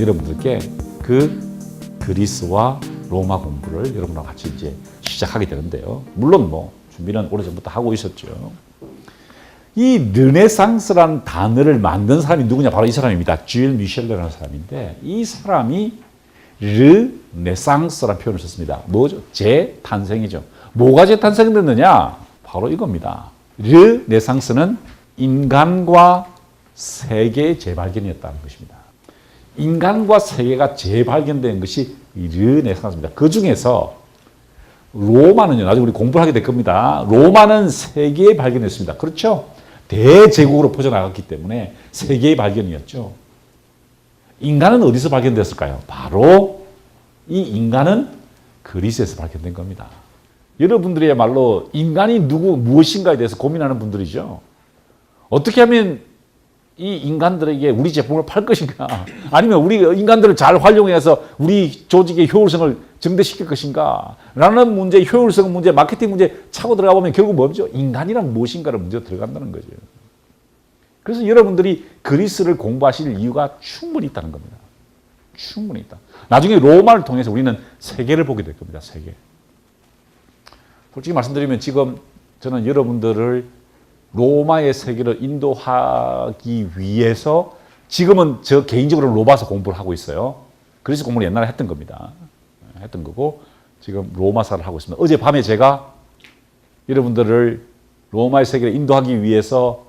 여러분들께 그 그리스와 로마 공부를 여러분과 같이 이제 시작하게 되는데요. 물론 뭐 준비는 오래전부터 하고 있었죠. 이 르네상스라는 단어를 만든 사람이 누구냐? 바로 이 사람입니다. 줄 미셸레라는 사람인데 이 사람이 르네상스라는 표현을 썼습니다. 뭐죠? 재탄생이죠. 뭐가 재탄생됐느냐? 바로 이겁니다. 르네상스는 인간과 세계의 재발견이었다는 것입니다. 인간과 세계가 재발견된 것이 르네상스입니다. 그 중에서 로마는요, 나중에 우리 공부를 하게 될 겁니다. 로마는 세계에 발견했습니다. 그렇죠? 대제국으로 퍼져나갔기 때문에 세계의 발견이었죠. 인간은 어디서 발견됐을까요? 바로 이 인간은 그리스에서 발견된 겁니다. 여러분들이야말로 인간이 무엇인가에 대해서 고민하는 분들이죠. 어떻게 하면 이 인간들에게 우리 제품을 팔 것인가? 아니면 우리 인간들을 잘 활용해서 우리 조직의 효율성을 증대시킬 것인가? 라는 문제, 효율성 문제, 마케팅 문제 차고 들어가 보면 결국 뭐죠? 인간이란 무엇인가를 문제가 들어간다는 거죠. 그래서 여러분들이 그리스를 공부하실 이유가 충분히 있다는 겁니다. 충분히 있다. 나중에 로마를 통해서 우리는 세계를 보게 될 겁니다. 세계. 솔직히 말씀드리면 지금 저는 여러분들을 로마의 세계를 인도하기 위해서 지금은 저 개인적으로 로마서 공부를 하고 있어요. 그리스 공부를 옛날에 했던 겁니다. 했던 거고 지금 로마사를 하고 있습니다. 어젯밤에 제가 여러분들을 로마의 세계를 인도하기 위해서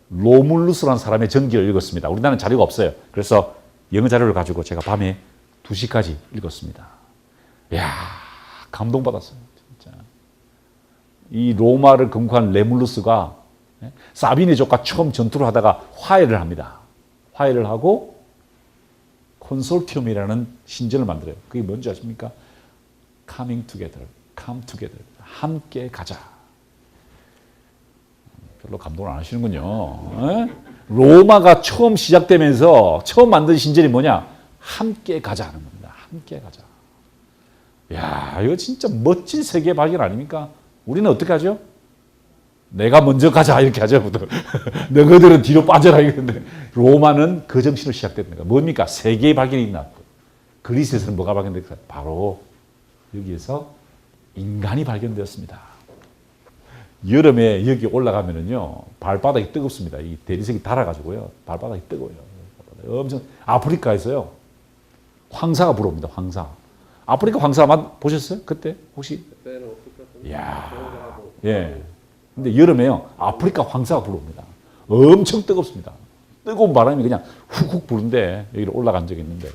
로물루스라는 사람의 전기를 읽었습니다. 우리나라는 자료가 없어요. 그래서 영어 자료를 가지고 제가 밤에 2시까지 읽었습니다. 이야, 감동받았어요. 진짜. 이 로마를 건국한 레물루스가 사비네족과 처음 전투를 하다가 화해를 합니다. 화해를 하고 콘솔티움이라는 신전을 만들어요. 그게 뭔지 아십니까? Coming together, come together. 함께 가자. 별로 감동을 안 하시는군요. 로마가 처음 시작되면서 처음 만든 신전이 뭐냐? 함께 가자 하는 겁니다. 함께 가자. 이야, 이거 진짜 멋진 세계 발견 아닙니까? 우리는 어떻게 하죠? 내가 먼저 가자 이렇게 하죠. 너희들은 뒤로 빠져라 이러는데 로마는 그 정신으로 시작됐는 거예요. 뭡니까? 세계의 발견이 있나? 그리스에서는 뭐가 발견됐을까요? 바로 여기에서 인간이 발견되었습니다. 여름에 여기 올라가면은요 발바닥이 뜨겁습니다. 이 대리석이 달아가지고요 발바닥이 뜨거워요. 엄청 아프리카에서요 황사가 불어옵니다. 황사. 아프리카 황사 보셨어요? 그때 혹시? 이야, 예. 근데 여름에요 아프리카 황사가 불어옵니다. 엄청 뜨겁습니다. 뜨거운 바람이 그냥 훅훅 부는데 여기로 올라간 적이 있는데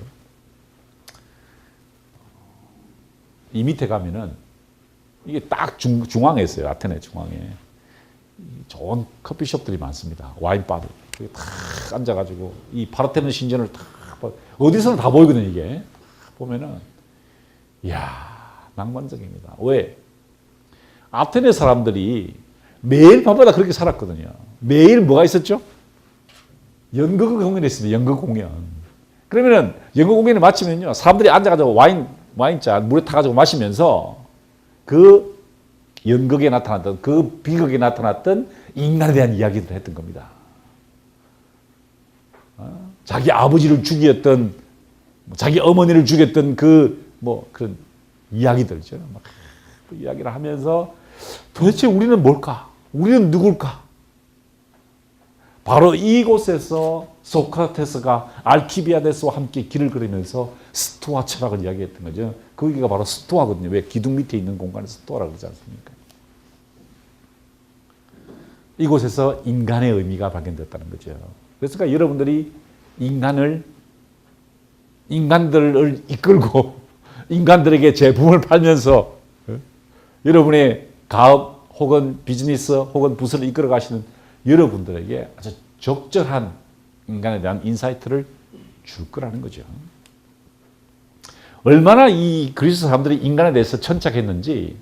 이 밑에 가면은 이게 딱 중앙에 있어요. 아테네 중앙에 좋은 커피숍들이 많습니다. 와인바들 여기 탁 앉아가지고 이 파르테논 신전을 탁 어디서는 다 보이거든요. 이게 보면은 이야 낭만적입니다. 왜? 아테네 사람들이 매일 밤마다 그렇게 살았거든요. 매일 뭐가 있었죠? 연극 공연이 있습니다. 연극 공연. 그러면은 연극 공연을 마치면요 사람들이 앉아가지고 와인잔 물에 타가지고 마시면서 그 연극에 나타났던 그 비극에 나타났던 인간에 대한 이야기들을 했던 겁니다. 자기 아버지를 죽였던 자기 어머니를 죽였던 그런 이야기들이죠. 그 이야기를 하면서 도대체 우리는 뭘까? 우리는 누굴까? 바로 이곳에서 소크라테스가 알키비아데스와 함께 길을 걸으면서 스토아 철학을 이야기했던 거죠. 거기가 바로 스토아거든요. 왜? 기둥 밑에 있는 공간을 스토아라고 그러지 않습니까? 이곳에서 인간의 의미가 발견됐다는 거죠. 그래서 그러니까 여러분들이 인간들을 이끌고 인간들에게 제품을 팔면서 여러분의 가업 혹은 비즈니스 혹은 부서를 이끌어 가시는 여러분들에게 아주 적절한 인간에 대한 인사이트를 줄 거라는 거죠. 얼마나 이 그리스 사람들이 인간에 대해서 천착했는지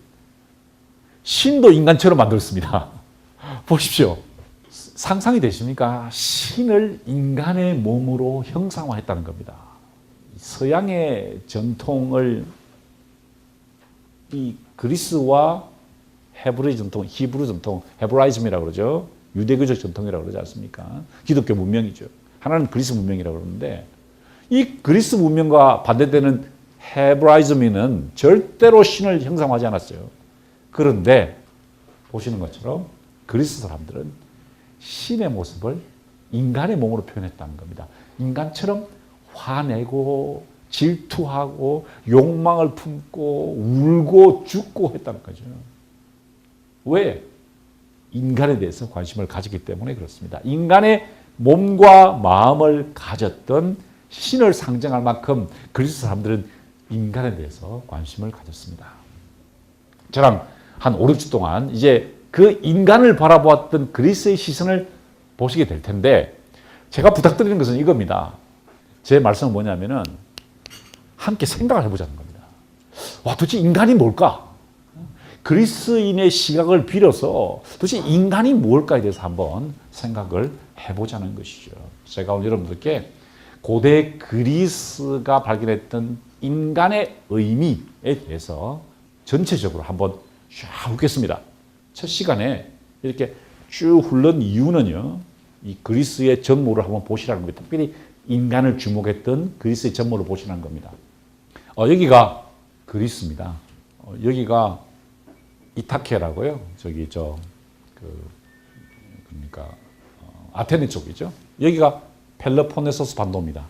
신도 인간처럼 만들었습니다. 보십시오. 상상이 되십니까? 신을 인간의 몸으로 형상화했다는 겁니다. 서양의 전통을 이 그리스와 헤브리 전통, 히브리 전통, 헤브라이즘이라고 그러죠. 유대교적 전통이라고 그러지 않습니까? 기독교 문명이죠. 하나는 그리스 문명이라고 그러는데 이 그리스 문명과 반대되는 헤브라이즘은 절대로 신을 형상화하지 않았어요. 그런데 보시는 것처럼 그리스 사람들은 신의 모습을 인간의 몸으로 표현했다는 겁니다. 인간처럼 화내고 질투하고 욕망을 품고 울고 죽고 했다는 거죠. 왜? 인간에 대해서 관심을 가졌기 때문에 그렇습니다. 인간의 몸과 마음을 가졌던 신을 상징할 만큼 그리스 사람들은 인간에 대해서 관심을 가졌습니다. 저랑 한 5, 6주 동안 이제 그 인간을 바라보았던 그리스의 시선을 보시게 될 텐데 제가 부탁드리는 것은 이겁니다. 제 말씀은 뭐냐면은 함께 생각을 해보자는 겁니다. 와, 도대체 인간이 뭘까? 그리스인의 시각을 빌어서 도대체 인간이 뭘까에 대해서 한번 생각을 해보자는 것이죠. 제가 오늘 여러분들께 고대 그리스가 발견했던 인간의 의미에 대해서 전체적으로 한번 쫙 훑겠습니다. 첫 시간에 이렇게 쭉 훑는 이유는요, 이 그리스의 전모를 한번 보시라는 겁니다. 특별히 인간을 주목했던 그리스의 전모를 보시라는 겁니다. 여기가 그리스입니다. 여기가 이타케라고요. 저기 그러니까 아테네 쪽이죠. 여기가 펠로폰네소스 반도입니다.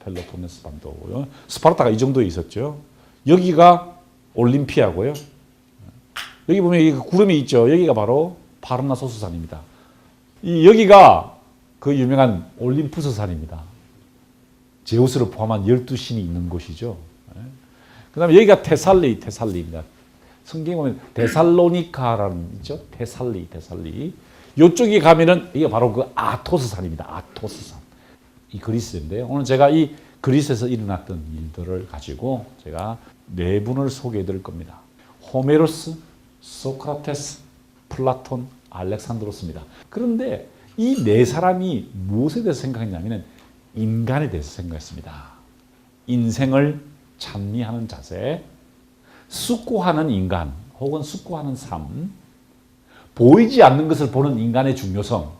펠로폰네소스 반도고요. 스파르타가 이 정도에 있었죠. 여기가 올림피아고요. 여기 보면 여기 구름이 있죠. 여기가 바로 파르나소스 산입니다. 여기가 그 유명한 올림푸스 산입니다. 제우스를 포함한 12신이 있는 곳이죠. 그 다음에 여기가 테살리입니다. 성경에 보면 데살로니카라는 있죠. 테살리. 이쪽에 가면은 이게 바로 그 아토스 산입니다. 아토스 산. 이 그리스인데요. 오늘 제가 이 그리스에서 일어났던 일들을 가지고 제가 네 분을 소개해 드릴 겁니다. 호메로스, 소크라테스, 플라톤, 알렉산드로스입니다. 그런데 이 네 사람이 무엇에 대해서 생각했냐면 인간에 대해서 생각했습니다. 인생을 찬미하는 자세, 숙고하는 인간 혹은 숙고하는 삶, 보이지 않는 것을 보는 인간의 중요성,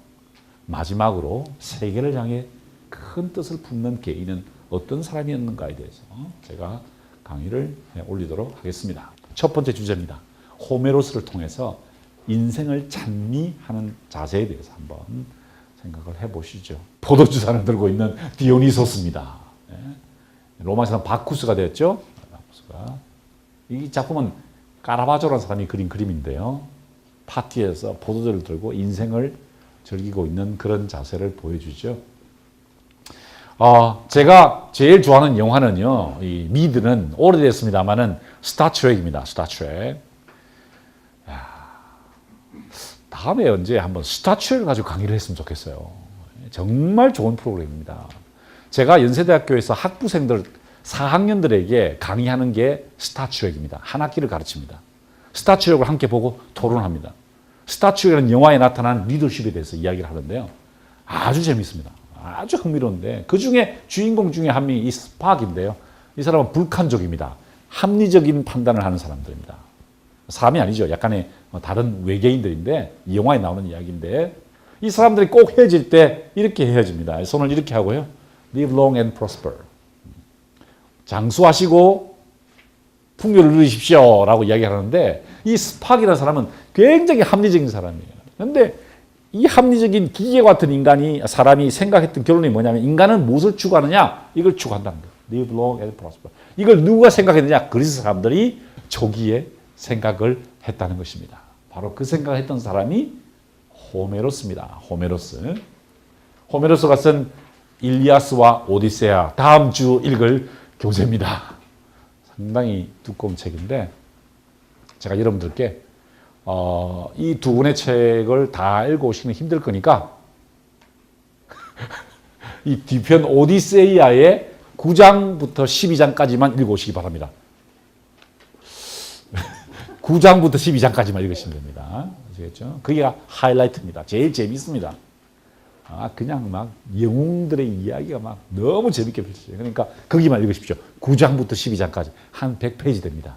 마지막으로 세계를 향해 큰 뜻을 품는 개인은 어떤 사람이었는가에 대해서 제가 강의를 올리도록 하겠습니다. 첫 번째 주제입니다. 호메로스를 통해서 인생을 찬미하는 자세에 대해서 한번 생각을 해보시죠. 포도주잔을 들고 있는 디오니소스입니다. 로마 사람 바쿠스가 되었죠. 바쿠스가. 이 작품은 카라바조라는 사람이 그린 그림인데요. 파티에서 포도주를 들고 인생을 즐기고 있는 그런 자세를 보여주죠. 제가 제일 좋아하는 영화는요, 이 미드는 오래됐습니다만은 스타트rek입니다. 스타트렉. 다음에 언제 한번 스타트rek을 가지고 강의를 했으면 좋겠어요. 정말 좋은 프로그램입니다. 제가 연세대학교에서 학부생들 4학년들에게 강의하는 게 스타트rek입니다. 한 학기를 가르칩니다. 스타트rek을 함께 보고 토론합니다. 스타트rek이라는 영화에 나타난 리더십에 대해서 이야기를 하는데요. 아주 재밌습니다. 아주 흥미로운데 그 중에 주인공 중에 한 명이 이 스팍인데요. 이 사람은 불칸족입니다. 합리적인 판단을 하는 사람들입니다. 사람이 아니죠. 약간의 다른 외계인들인데 이 영화에 나오는 이야기인데 이 사람들이 꼭 헤어질 때 이렇게 헤어집니다. 손을 이렇게 하고요. Live long and prosper. 장수하시고 풍요를 누리십시오 라고 이야기하는데 이 스팍이라는 사람은 굉장히 합리적인 사람이에요. 그런데 이 합리적인 기계 같은 사람이 생각했던 결론이 뭐냐면 인간은 무엇을 추구하느냐? 이걸 추구한다는 거예요. Live long and prosper. 이걸 누가 생각했느냐? 그리스 사람들이 초기에 생각을 했다는 것입니다. 바로 그 생각을 했던 사람이 호메로스입니다. 호메로스가 쓴 일리아스와 오디세아 다음 주 읽을 교재입니다. 상당히 두꺼운 책인데 제가 여러분들께 이 두 권의 책을 다 읽어오시는 힘들 거니까 이 뒤편 오디세이아의 9장부터 12장까지만 읽어오시기 바랍니다. 9장부터 12장까지만 읽으시면 됩니다. 아시겠죠? 그게 하이라이트입니다. 제일 재밌습니다. 그냥 막 영웅들의 이야기가 막 너무 재밌게 펼쳐져요. 그러니까 거기만 읽으십시오. 9장부터 12장까지 한 100페이지 됩니다.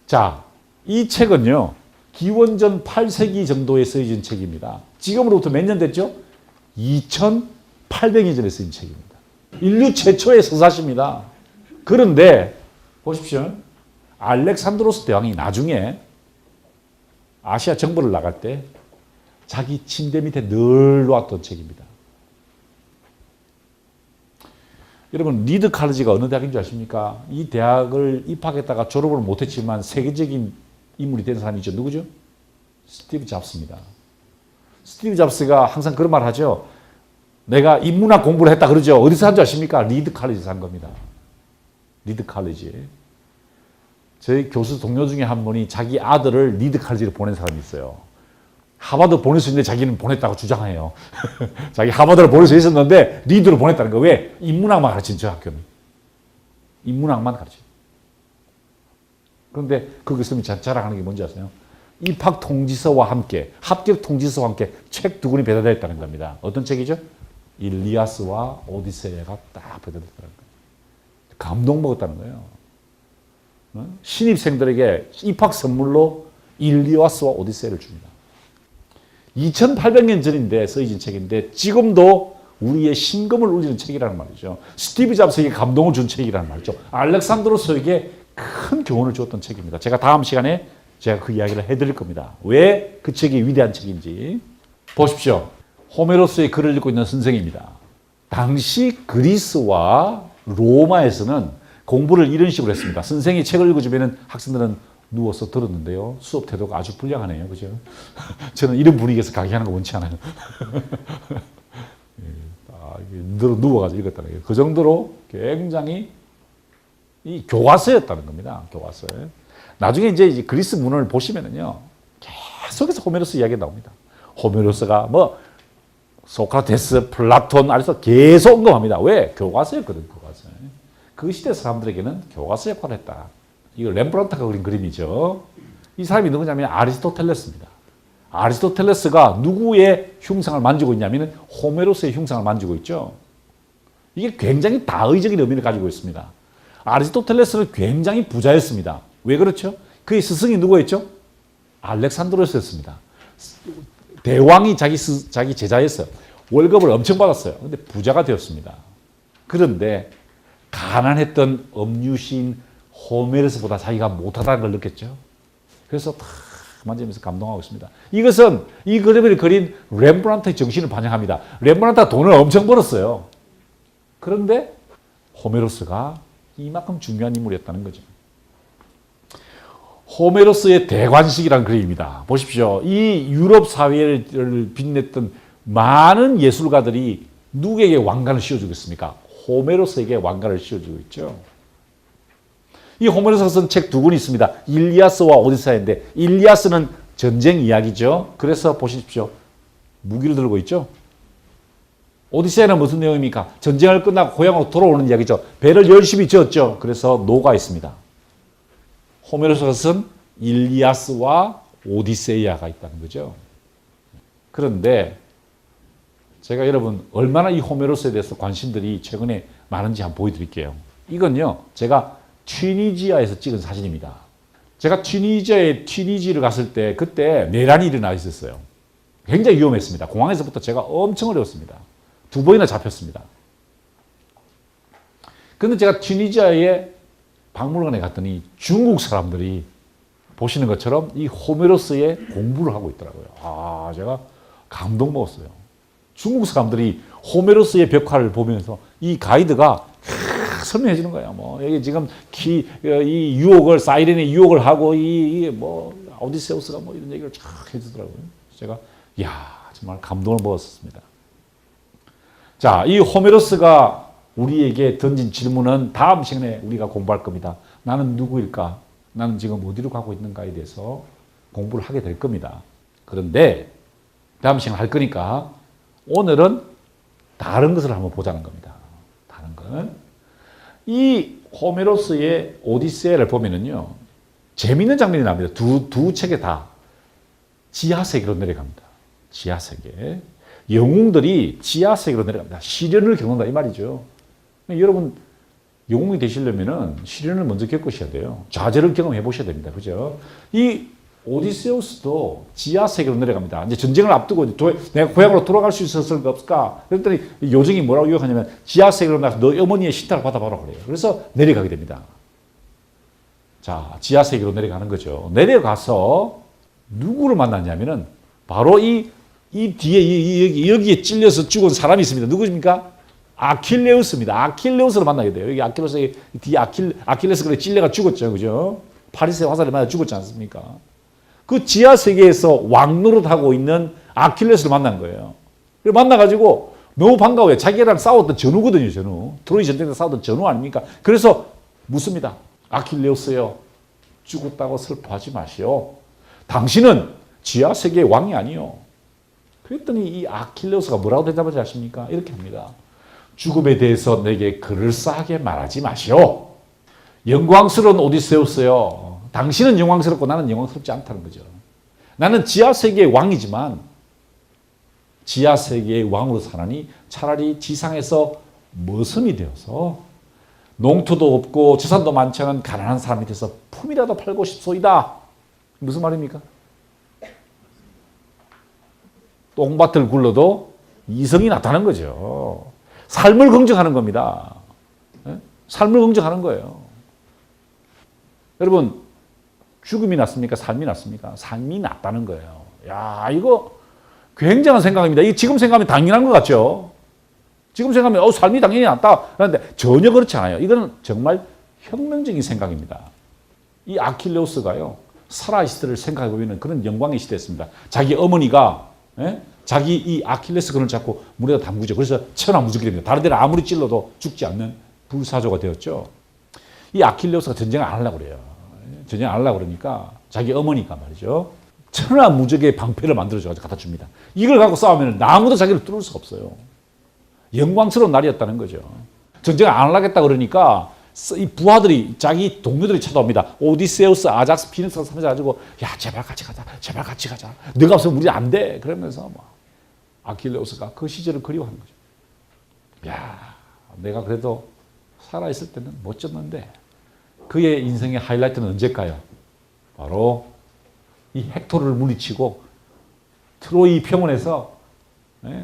자, 이 책은요. 기원전 8세기 정도에 쓰여진 책입니다. 지금으로부터 몇 년 됐죠? 2800년 전에 쓰인 책입니다. 인류 최초의 서사시입니다. 그런데 보십시오. 알렉산드로스 대왕이 나중에 아시아 정벌을 나갈 때 자기 침대 밑에 늘 놓았던 책입니다. 여러분 리드 칼리지가 어느 대학인 줄 아십니까? 이 대학을 입학했다가 졸업을 못했지만 세계적인 인물이 된 사람이죠. 누구죠? 스티브 잡스입니다. 스티브 잡스가 항상 그런 말 하죠. 내가 인문학 공부를 했다 그러죠. 어디서 한 줄 아십니까? 리드 칼리지에서 한 겁니다. 리드 칼리지. 저희 교수 동료 중에 한 분이 자기 아들을 리드 칼리지로 보낸 사람이 있어요. 하버드 보낼 수 있는데 자기는 보냈다고 주장해요. 자기 하버드를 보낼 수 있었는데 리드로 보냈다는 거. 왜? 인문학만 가르치는 저 학교는. 인문학만 가르쳐요. 그런데 그 교수님이 자랑하는 게 뭔지 아세요? 입학 통지서와 함께 합격 통지서와 함께 책 두 권이 배달되어 있다는 겁니다. 어떤 책이죠? 일리아스와 오디세이가 딱 배달됐다는 거예요. 감동 먹었다는 거예요. 신입생들에게 입학 선물로 일리아스와 오디세이를 줍니다. 2800년 전인데 써진 책인데 지금도 우리의 심금을 울리는 책이라는 말이죠. 스티브 잡스에게 감동을 준 책이라는 말이죠. 알렉산드로스에게 큰 교훈을 주었던 책입니다. 제가 다음 시간에 제가 그 이야기를 해드릴 겁니다. 왜 그 책이 위대한 책인지. 보십시오. 호메로스의 글을 읽고 있는 선생입니다. 당시 그리스와 로마에서는 공부를 이런 식으로 했습니다. 선생이 책을 읽어주면 학생들은 누워서 들었는데요. 수업 태도가 아주 불량하네요. 그죠? 저는 이런 분위기에서 강의하는 거 원치 않아요. 누워가지고 읽었다는 거예요. 그 정도로 굉장히 이 교과서였다는 겁니다. 교과서. 나중에 이제 그리스 문헌을 보시면은요. 계속해서 호메로스 이야기가 나옵니다. 호메로스가 뭐 소크라테스, 플라톤, 아리스토텔레스 계속 언급합니다. 왜? 교과서였거든. 교과서. 그 시대 사람들에게는 교과서 역할을 했다. 이거 렘브란트가 그린 그림이죠. 이 사람이 누구냐면 아리스토텔레스입니다. 아리스토텔레스가 누구의 흉상을 만지고 있냐면 호메로스의 흉상을 만지고 있죠. 이게 굉장히 다의적인 의미를 가지고 있습니다. 아리스토텔레스는 굉장히 부자였습니다. 왜 그렇죠? 그의 스승이 누구였죠? 알렉산드로스였습니다. 대왕이 자기 제자였어요. 월급을 엄청 받았어요. 근데 부자가 되었습니다. 그런데 가난했던 엄유시인 호메로스보다 자기가 못하다는 걸 느꼈죠. 그래서 탁 만지면서 감동하고 있습니다. 이것은 이 그림을 그린 렘브란트의 정신을 반영합니다. 렘브란트가 돈을 엄청 벌었어요. 그런데 호메로스가 이만큼 중요한 인물이었다는 거죠. 호메로스의 대관식이라는 그림입니다. 보십시오. 이 유럽 사회를 빛냈던 많은 예술가들이 누구에게 왕관을 씌워주고 있습니까? 호메로스에게 왕관을 씌워주고 있죠. 이 호메로스가 쓴 책 두 권이 있습니다. 일리아스와 오디세이인데 일리아스는 전쟁 이야기죠. 그래서 보십시오. 무기를 들고 있죠. 오디세이는 무슨 내용입니까? 전쟁을 끝나고 고향으로 돌아오는 이야기죠. 배를 열심히 지었죠. 그래서 노가 있습니다. 호메로스가 쓴 일리아스와 오디세이아가 있다는 거죠. 그런데 제가 여러분 얼마나 이 호메로스에 대해서 관심들이 최근에 많은지 한번 보여드릴게요. 이건요. 제가 튀니지아에서 찍은 사진입니다. 제가 튀니지를 갔을 때 그때 내란이 일어나 있었어요. 굉장히 위험했습니다. 공항에서부터 제가 엄청 어려웠습니다. 2번이나 잡혔습니다. 그런데 제가 튀니지아에 박물관에 갔더니 중국 사람들이 보시는 것처럼 이 호메로스의 공부를 하고 있더라고요. 제가 감동 먹었어요. 중국 사람들이 호메로스의 벽화를 보면서 이 가이드가 설명해 주는 거예요. 뭐, 여기 지금 이 유혹을, 사이렌의 유혹을 하고, 오디세우스가 뭐 이런 얘기를 쫙 해주더라고요. 제가, 정말 감동을 먹었습니다. 자, 이 호메로스가 우리에게 던진 질문은 다음 시간에 우리가 공부할 겁니다. 나는 누구일까? 나는 지금 어디로 가고 있는가에 대해서 공부를 하게 될 겁니다. 그런데 다음 시간에 할 거니까 오늘은 다른 것을 한번 보자는 겁니다. 다른 건. 이 호메로스의 오디세이를 보면은요, 재밌는 장면이 납니다. 두 책에 다 지하세계로 내려갑니다. 지하세계. 영웅들이 지하세계로 내려갑니다. 시련을 겪는다 이 말이죠. 여러분 영웅이 되시려면은 시련을 먼저 겪으셔야 돼요. 좌절을 경험해 보셔야 됩니다. 그죠? 이 오디세우스도 지하 세계로 내려갑니다. 이제 전쟁을 앞두고 내가 고향으로 돌아갈 수 있었을까 없을까? 그랬더니 요정이 뭐라고 유혹하냐면 지하 세계로 나서 너 어머니의 신탁을 받아봐라 그래요. 그래서 내려가게 됩니다. 자, 지하 세계로 내려가는 거죠. 내려가서 누구를 만났냐면은 바로 이 뒤에 여기에 찔려서 죽은 사람이 있습니다. 누구입니까? 아킬레우스입니다. 아킬레우스를 만나게 돼요. 여기 아킬레우스의 뒤에 아킬레스가 찔려가 죽었죠, 그죠? 파리스의 화살에 맞아 죽었지 않습니까? 그 지하 세계에서 왕노릇하고 있는 아킬레스를 만난 거예요. 그래서 만나가지고 너무 반가워요. 자기랑 싸웠던 전우거든요, 전우. 트로이 전쟁에서 싸웠던 전우 아닙니까? 그래서 묻습니다. 아킬레우스요, 죽었다고 슬퍼하지 마시오. 당신은 지하 세계의 왕이 아니요. 그랬더니 이 아킬레우스가 뭐라고 대답하지 아십니까? 이렇게 합니다. 죽음에 대해서 내게 그럴싸하게 말하지 마시오. 영광스러운 오디세우스요. 당신은 영광스럽고 나는 영광스럽지 않다는 거죠. 나는 지하세계의 왕이지만 지하세계의 왕으로 살아니 차라리 지상에서 머슴이 되어서 농토도 없고 재산도 많지 않은 가난한 사람이 돼서 품이라도 팔고 싶소이다. 무슨 말입니까? 똥밭을 굴러도 이성이 나타나는 거죠. 삶을 긍정하는 겁니다. 삶을 긍정하는 거예요. 여러분, 죽음이 낫습니까? 삶이 낫습니까? 삶이 낫다는 거예요. 야, 이거 굉장한 생각입니다. 이게 지금 생각하면 당연한 것 같죠? 지금 생각하면 삶이 당연히 낫다. 그런데 전혀 그렇지 않아요. 이거는 정말 혁명적인 생각입니다. 이 아킬레우스가요, 살아있을 때를 생각하고 있는 그런 영광의 시대였습니다. 자기 어머니가 자기 이 아킬레스 근을 잡고 물에다 담그죠. 그래서 천하무적이 됩니다. 다른 데는 아무리 찔러도 죽지 않는 불사조가 되었죠. 이 아킬레우스가 전쟁을 안 하려고 그래요. 전쟁을 안 하려고 그러니까 자기 어머니가 말이죠. 천하무적의 방패를 만들어줘가지고 갖다 줍니다. 이걸 갖고 싸우면 아무도 자기를 뚫을 수가 없어요. 영광스러운 날이었다는 거죠. 전쟁을 안 하려겠다 그러니까 이 부하들이, 자기 동료들이 찾아옵니다. 오디세우스, 아작스, 피닉스가 찾아가지고 야, 제발 같이 가자. 제발 같이 가자. 너가 없으면 우리 안 돼. 그러면서 뭐 아킬레우스가 그 시절을 그리워하는 거죠. 야, 내가 그래도 살아있을 때는 멋졌는데 그의 인생의 하이라이트는 언제일까요? 바로 이 헥토르를 물리치고 트로이 평원에서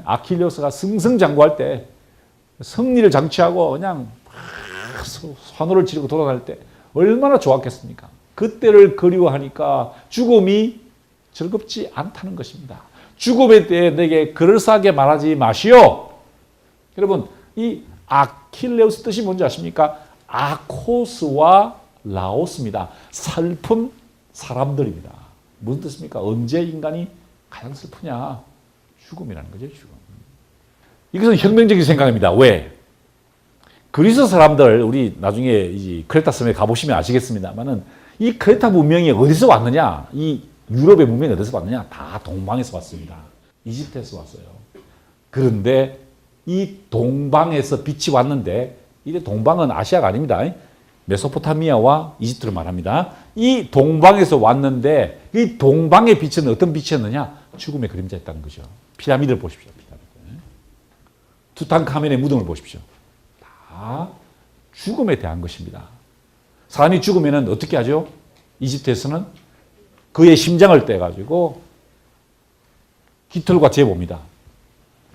아킬레우스가 승승장구할 때 승리를 장취하고 그냥 환호를 지르고 돌아다닐 때 얼마나 좋았겠습니까? 그때를 그리워하니까 죽음이 즐겁지 않다는 것입니다. 죽음에 대해 내게 그럴싸하게 말하지 마시오. 여러분, 이 아킬레우스 뜻이 뭔지 아십니까? 아코스와 라오스입니다. 슬픈 사람들입니다. 무슨 뜻입니까? 언제 인간이 가장 슬프냐? 죽음이라는 거죠, 죽음. 이것은 혁명적인 생각입니다. 왜? 그리스 사람들, 우리 나중에 이 크레타 섬에 가보시면 아시겠습니다만은 이 크레타 문명이 어디서 왔느냐? 이 유럽의 문명이 어디서 왔느냐? 다 동방에서 왔습니다. 이집트에서 왔어요. 그런데 이 동방에서 빛이 왔는데, 이 동방은 아시아가 아닙니다. 메소포타미아와 이집트를 말합니다. 이 동방에서 왔는데 이 동방의 빛은 어떤 빛이었느냐? 죽음의 그림자였다는 거죠. 피라미드를 보십시오. 피라미드. 투탕카멘의 무덤을 보십시오. 다 죽음에 대한 것입니다. 사람이 죽으면 어떻게 하죠? 이집트에서는 그의 심장을 떼가지고 깃털과 재봅니다.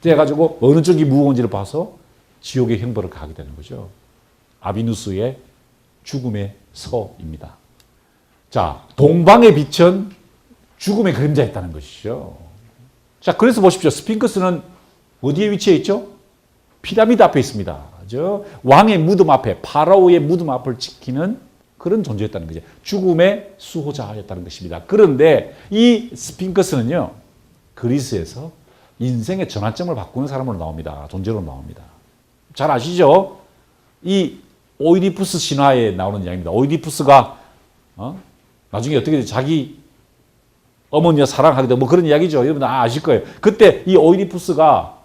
떼가지고 어느 쪽이 무거운지를 봐서 지옥의 형벌을 가하게 되는 거죠. 아비누스의 죽음의 서입니다. 자, 동방의 빛은 죽음의 그림자였다는 것이죠. 자, 그래서 보십시오. 스핑크스는 어디에 위치해 있죠? 피라미드 앞에 있습니다. 그죠? 왕의 무덤 앞에, 파라오의 무덤 앞을 지키는 그런 존재였다는 거죠. 죽음의 수호자였다는 것입니다. 그런데 이 스핑크스는요, 그리스에서 인생의 전환점을 바꾸는 사람으로 나옵니다. 존재로 나옵니다. 잘 아시죠? 이 오이디푸스 신화에 나오는 이야기입니다. 오이디푸스가 나중에 어떻게 되지? 자기 어머니와 사랑하게 되고 뭐 그런 이야기죠. 여러분 아실 거예요. 그때 이 오이디푸스가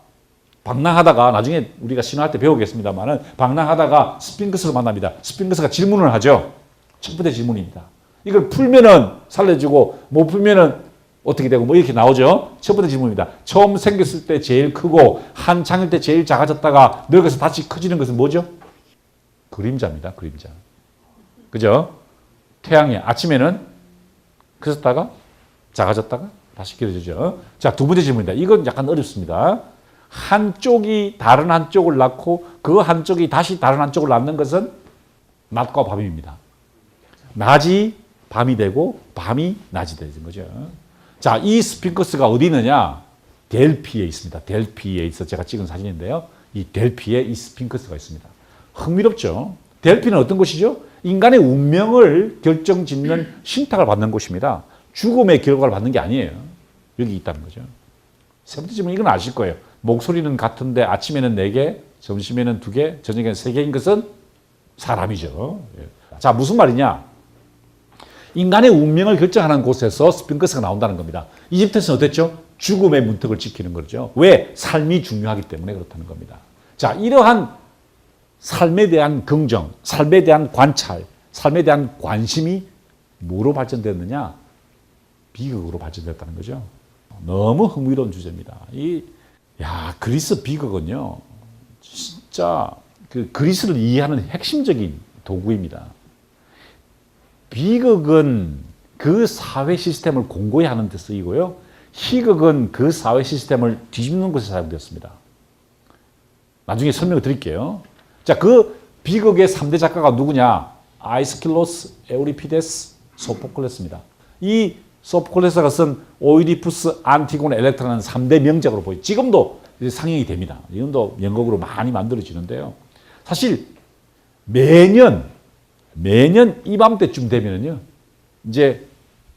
방랑하다가, 나중에 우리가 신화할 때 배우겠습니다만은, 방랑하다가 스핑크스를 만납니다. 스핑크스가 질문을 하죠. 첫 번째 질문입니다. 이걸 풀면은 살려주고 못 풀면은 어떻게 되고 뭐 이렇게 나오죠. 첫 번째 질문입니다. 처음 생겼을 때 제일 크고 한창일 때 제일 작아졌다가 늙어서 다시 커지는 것은 뭐죠? 그림자입니다. 그림자. 그죠? 태양이 아침에는 커졌다가 작아졌다가 다시 길어지죠. 자, 두 번째 질문입니다. 이건 약간 어렵습니다. 한쪽이 다른 한쪽을 낳고 그 한쪽이 다시 다른 한쪽을 낳는 것은 낮과 밤입니다. 낮이 밤이 되고 밤이 낮이 되는 거죠. 자, 이 스핑크스가 어디 있느냐? 델피에 있습니다. 델피에 있어 제가 찍은 사진인데요. 이 델피에 이 스핑크스가 있습니다. 흥미롭죠? 델피는 어떤 곳이죠? 인간의 운명을 결정짓는 신탁을 받는 곳입니다. 죽음의 결과를 받는 게 아니에요. 여기 있다는 거죠. 세 번째 질문, 이건 아실 거예요. 목소리는 같은데 아침에는 4개, 점심에는 2개, 저녁에는 3개인 것은 사람이죠. 자, 무슨 말이냐? 인간의 운명을 결정하는 곳에서 스핑크스가 나온다는 겁니다. 이집트에서는 어땠죠? 죽음의 문턱을 지키는 거죠. 왜? 삶이 중요하기 때문에 그렇다는 겁니다. 자, 이러한 삶에 대한 긍정, 삶에 대한 관찰, 삶에 대한 관심이 뭐로 발전됐느냐? 비극으로 발전됐다는 거죠. 너무 흥미로운 주제입니다. 그리스 비극은요, 진짜 그 그리스를 이해하는 핵심적인 도구입니다. 비극은 그 사회 시스템을 공고히 하는 데 쓰이고요. 희극은 그 사회 시스템을 뒤집는 곳에 사용되었습니다. 나중에 설명을 드릴게요. 자, 그 비극의 3대 작가가 누구냐? 아이스킬로스, 에우리피데스, 소포클레스입니다. 이 소포클레스가 쓴 오이디푸스, 안티고네, 엘렉트라는 3대 명작으로 보여요. 지금도 상영이 됩니다. 지금도 연극으로 많이 만들어지는데요. 사실 매년 이맘때쯤 되면은요, 이제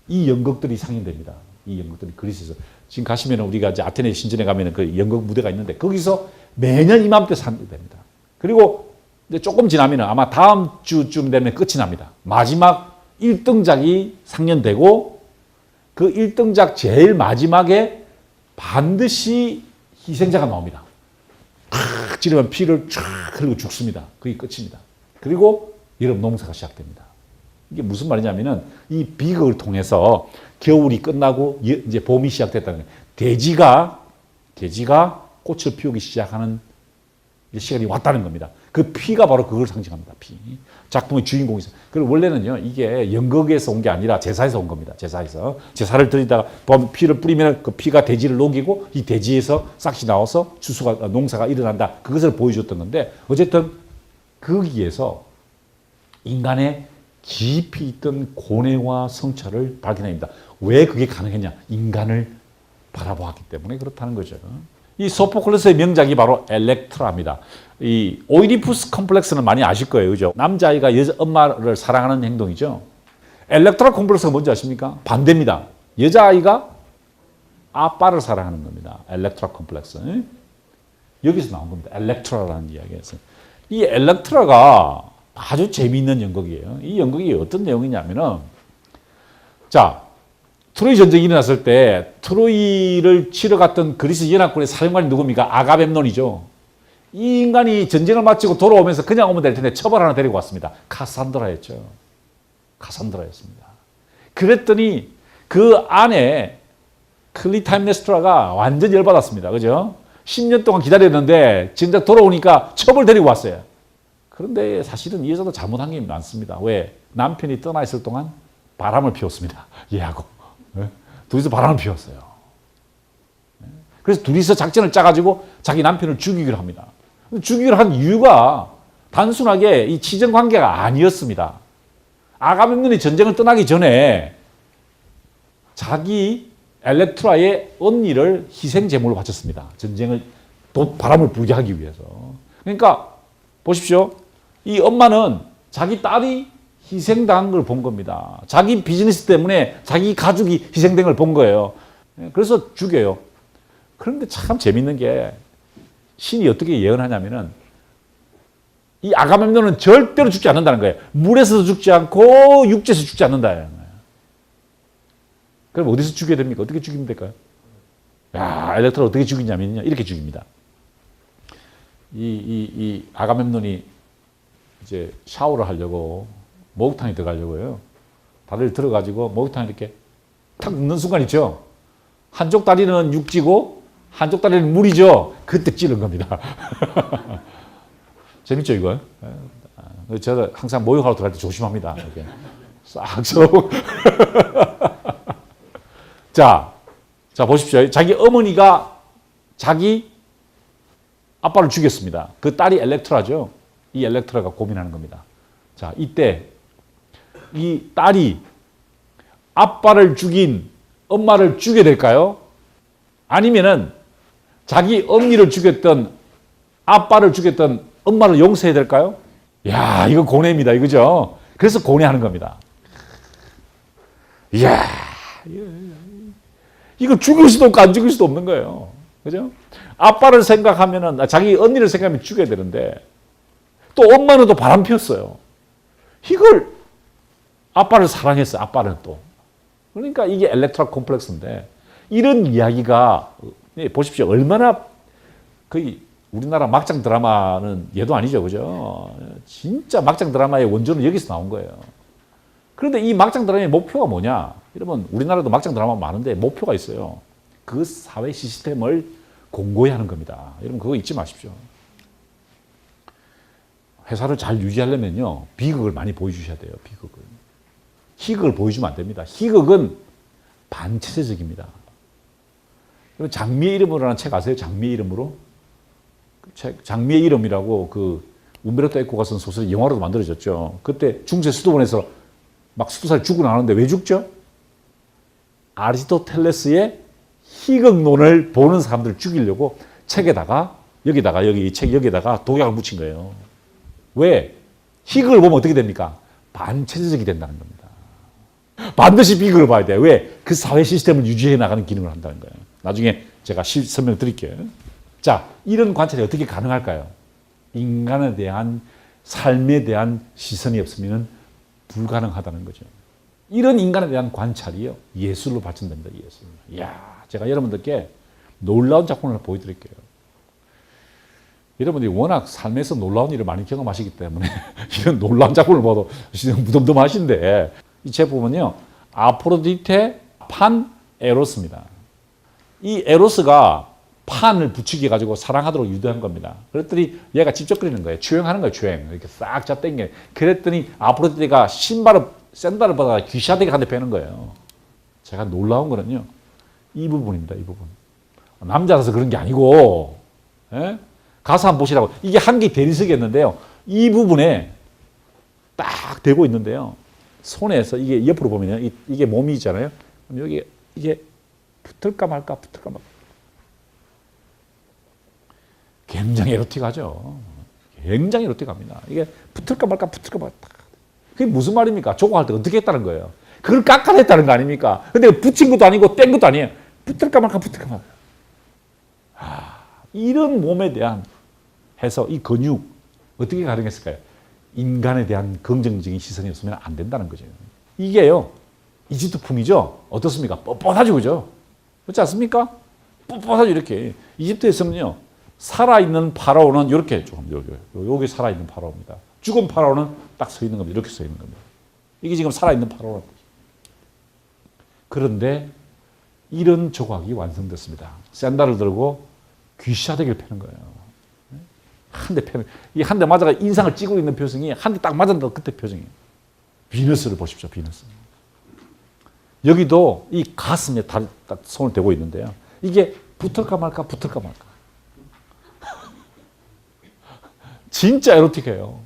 이 연극들이 상영됩니다. 이 연극들이 그리스에서. 지금 가시면 우리가 이제 아테네 신전에 가면 그 연극 무대가 있는데 거기서 매년 이맘때 상영됩니다. 그리고 이제 조금 지나면 아마 다음 주쯤 되면 끝이 납니다. 마지막 1등작이 상연되고 그 1등작 제일 마지막에 반드시 희생자가 나옵니다. 탁 찌르면 피를 쫙 흘리고 죽습니다. 그게 끝입니다. 그리고 여름 농사가 시작됩니다. 이게 무슨 말이냐면은 이 비극을 통해서 겨울이 끝나고 이제 봄이 시작됐다는 거예요. 돼지가 꽃을 피우기 시작하는 시간이 왔다는 겁니다. 그 피가 바로 그걸 상징합니다. 피. 작품의 주인공이 있어요. 그리고 원래는요, 이게 연극에서 온 게 아니라 제사에서 온 겁니다. 제사를 드리다가 피를 뿌리면 그 피가 돼지를 녹이고 이 돼지에서 싹이 나와서 농사가 일어난다. 그것을 보여줬던 건데, 어쨌든 거기에서 인간의 깊이 있던 고뇌와 성찰을 발견합니다. 왜 그게 가능했냐? 인간을 바라보았기 때문에 그렇다는 거죠. 이 소포클레스의 명작이 바로 엘렉트라입니다. 이 오이디푸스 컴플렉스는 많이 아실 거예요. 그죠? 남자아이가 엄마를 사랑하는 행동이죠. 엘렉트라 컴플렉스가 뭔지 아십니까? 반대입니다. 여자아이가 아빠를 사랑하는 겁니다. 엘렉트라 컴플렉스. 여기서 나온 겁니다. 엘렉트라라는 이야기에서. 이 엘렉트라가 아주 재미있는 연극이에요. 이 연극이 어떤 내용이냐면은, 자, 트로이 전쟁이 일어났을 때 트로이를 치러 갔던 그리스 연합군의 사령관이 누굽니까? 아가멤논이죠. 이 인간이 전쟁을 마치고 돌아오면서 그냥 오면 될 텐데 처벌 하나 데리고 왔습니다. 카산드라였죠. 카산드라였습니다. 그랬더니 그 안에 클리타임네스트라가 완전 열받았습니다. 그죠? 10년 동안 기다렸는데 진짜 돌아오니까 첩을 데리고 왔어요. 그런데 사실은 이 여자도 잘못한 게 많습니다. 왜? 남편이 떠나 있을 동안 바람을 피웠습니다. 얘하고. 둘이서 바람을 피웠어요. 그래서 둘이서 작전을 짜가지고 자기 남편을 죽이기로 합니다. 죽이기로 한 이유가 단순하게 이 치정 관계가 아니었습니다. 아가멤논이 전쟁을 떠나기 전에 자기 엘렉트라의 언니를 희생 제물로 바쳤습니다. 전쟁을 바람을 불게 하기 위해서. 그러니까 보십시오. 이 엄마는 자기 딸이 희생당한 걸 본 겁니다. 자기 비즈니스 때문에 자기 가족이 희생된 걸 본 거예요. 그래서 죽여요. 그런데 참 재밌는 게 신이 어떻게 예언하냐면은 이 아가멤논은 절대로 죽지 않는다는 거예요. 물에서도 죽지 않고 육지에서 죽지 않는다. 그럼 어디서 죽여야 됩니까? 어떻게 죽이면 될까요? 야, 엘렉트라 어떻게 죽이냐면요. 이렇게 죽입니다. 이 아가멤논이 이제 샤워를 하려고 목욕탕에 들어가려고요. 다리를 들어가지고 목욕탕에 이렇게 탁 넣는 순간 있죠. 한쪽 다리는 육지고 한쪽 다리는 물이죠. 그때 찌른 겁니다. 재밌죠 이거? 제가 항상 목욕하러 들어갈 때 조심합니다. 이렇게 싹 쏘고. 자 보십시오. 자기 어머니가 자기 아빠를 죽였습니다. 그 딸이 엘렉트라죠. 이 엘렉트라가 고민하는 겁니다. 자, 이때 이 딸이 아빠를 죽인 엄마를 죽여야 될까요? 아니면은 자기 언니를 죽였던 아빠를 죽였던 엄마를 용서해야 될까요? 야, 이거 고뇌입니다. 이거죠? 그래서 고뇌하는 겁니다. 이야, 이거 죽일 수도 없고 안 죽일 수도 없는 거예요. 그죠? 아빠를 생각하면은, 자기 언니를 생각하면 죽여야 되는데, 또 엄마는 또 바람 피웠어요. 이걸, 아빠를 사랑했어요. 아빠는 또. 그러니까 이게 엘렉트라 콤플렉스인데, 이런 이야기가, 보십시오. 얼마나, 거의, 우리나라 막장 드라마는 얘도 아니죠. 그죠? 진짜 막장 드라마의 원조는 여기서 나온 거예요. 그런데 이 막장 드라마의 목표가 뭐냐? 여러분, 우리나라도 막장 드라마 많은데 목표가 있어요. 그 사회 시스템을 공고히 하는 겁니다. 여러분, 그거 잊지 마십시오. 회사를 잘 유지하려면요, 비극을 많이 보여주셔야 돼요. 비극을. 희극을 보여주면 안 됩니다. 희극은 반체제적입니다. 장미의 이름으로라는 책 아세요? 장미의 이름으로? 장미의 이름이라고 그 움베르토 에코가 쓴 소설이 영화로도 만들어졌죠. 그때 중세 수도원에서 막 수도사를 죽고 나오는데 왜 죽죠? 아리스토텔레스의 희극론을 보는 사람들을 죽이려고 책에다가 여기다가 여기 책 여기다가 독약을 묻힌 거예요. 왜? 희극을 보면 어떻게 됩니까? 반체제적이 된다는 겁니다. 반드시 비극을 봐야 돼요. 왜? 그 사회 시스템을 유지해 나가는 기능을 한다는 거예요. 나중에 제가 설명 드릴게요. 자, 이런 관찰이 어떻게 가능할까요? 인간에 대한 삶에 대한 시선이 없으면 불가능하다는 거죠. 이런 인간에 대한 관찰이요, 예술로 발전됩니다. 예술. 이야, 제가 여러분들께 놀라운 작품을 보여드릴게요. 여러분들이 워낙 삶에서 놀라운 일을 많이 경험하시기 때문에 이런 놀라운 작품을 봐도 무덤덤하신데, 이 제품은요, 아프로디테 판 에로스입니다. 이 에로스가 판을 부추겨 가지고 사랑하도록 유도한 겁니다. 그랬더니 얘가 직접 그리는 거예요. 주행하는 거예요. 주행. 이렇게 싹 잡당겨. 그랬더니 아프로디테가 샌들을 받아가 귀샤대기 한 대 빼는 거예요. 제가 놀라운 거는요, 이 부분입니다. 이 부분. 남자라서 그런 게 아니고, 예? 가서 한번 보시라고. 이게 한 개 대리석이었는데요. 이 부분에 딱 대고 있는데요. 손에서 이게 옆으로 보면요, 이게 몸이 있잖아요. 그럼 여기 이게 붙을까 말까, 붙을까 말까. 굉장히 에로틱하죠. 굉장히 에로틱합니다. 이게 붙을까 말까, 붙을까 말까. 그게 무슨 말입니까? 조공할 때 어떻게 했다는 거예요? 그걸 깎아냈다는 거 아닙니까? 근데 붙인 것도 아니고 뗀 것도 아니에요. 붙을까 말까, 붙을까 말까. 이런 몸에 대한 해서 이 근육 어떻게 가능했을까요? 인간에 대한 긍정적인 시선이 없으면 안 된다는 거죠. 이게요, 이집트풍이죠. 어떻습니까? 뻣뻣하죠, 그죠? 그렇지 않습니까? 뻣뻣하죠, 이렇게. 이집트에서는요, 살아있는 파라오는 이렇게 조금, 여기 살아있는 파라오입니다. 죽은 파라오는 딱 서 있는 겁니다. 이렇게 서 있는 겁니다. 이게 지금 살아있는 파라오라는 거죠. 그런데 이런 조각이 완성됐습니다. 샌들을 들고 귀샤대기를 패는 거예요. 한 대 패는, 이 한 대 맞아가 인상을 찌고 있는 표정이 한 대 딱 맞았는데 그때 표정이에요. 비너스를 보십시오, 비너스. 여기도 이 가슴에 딱 손을 대고 있는데요. 이게 붙을까 말까, 붙을까 말까. 진짜 에로틱해요.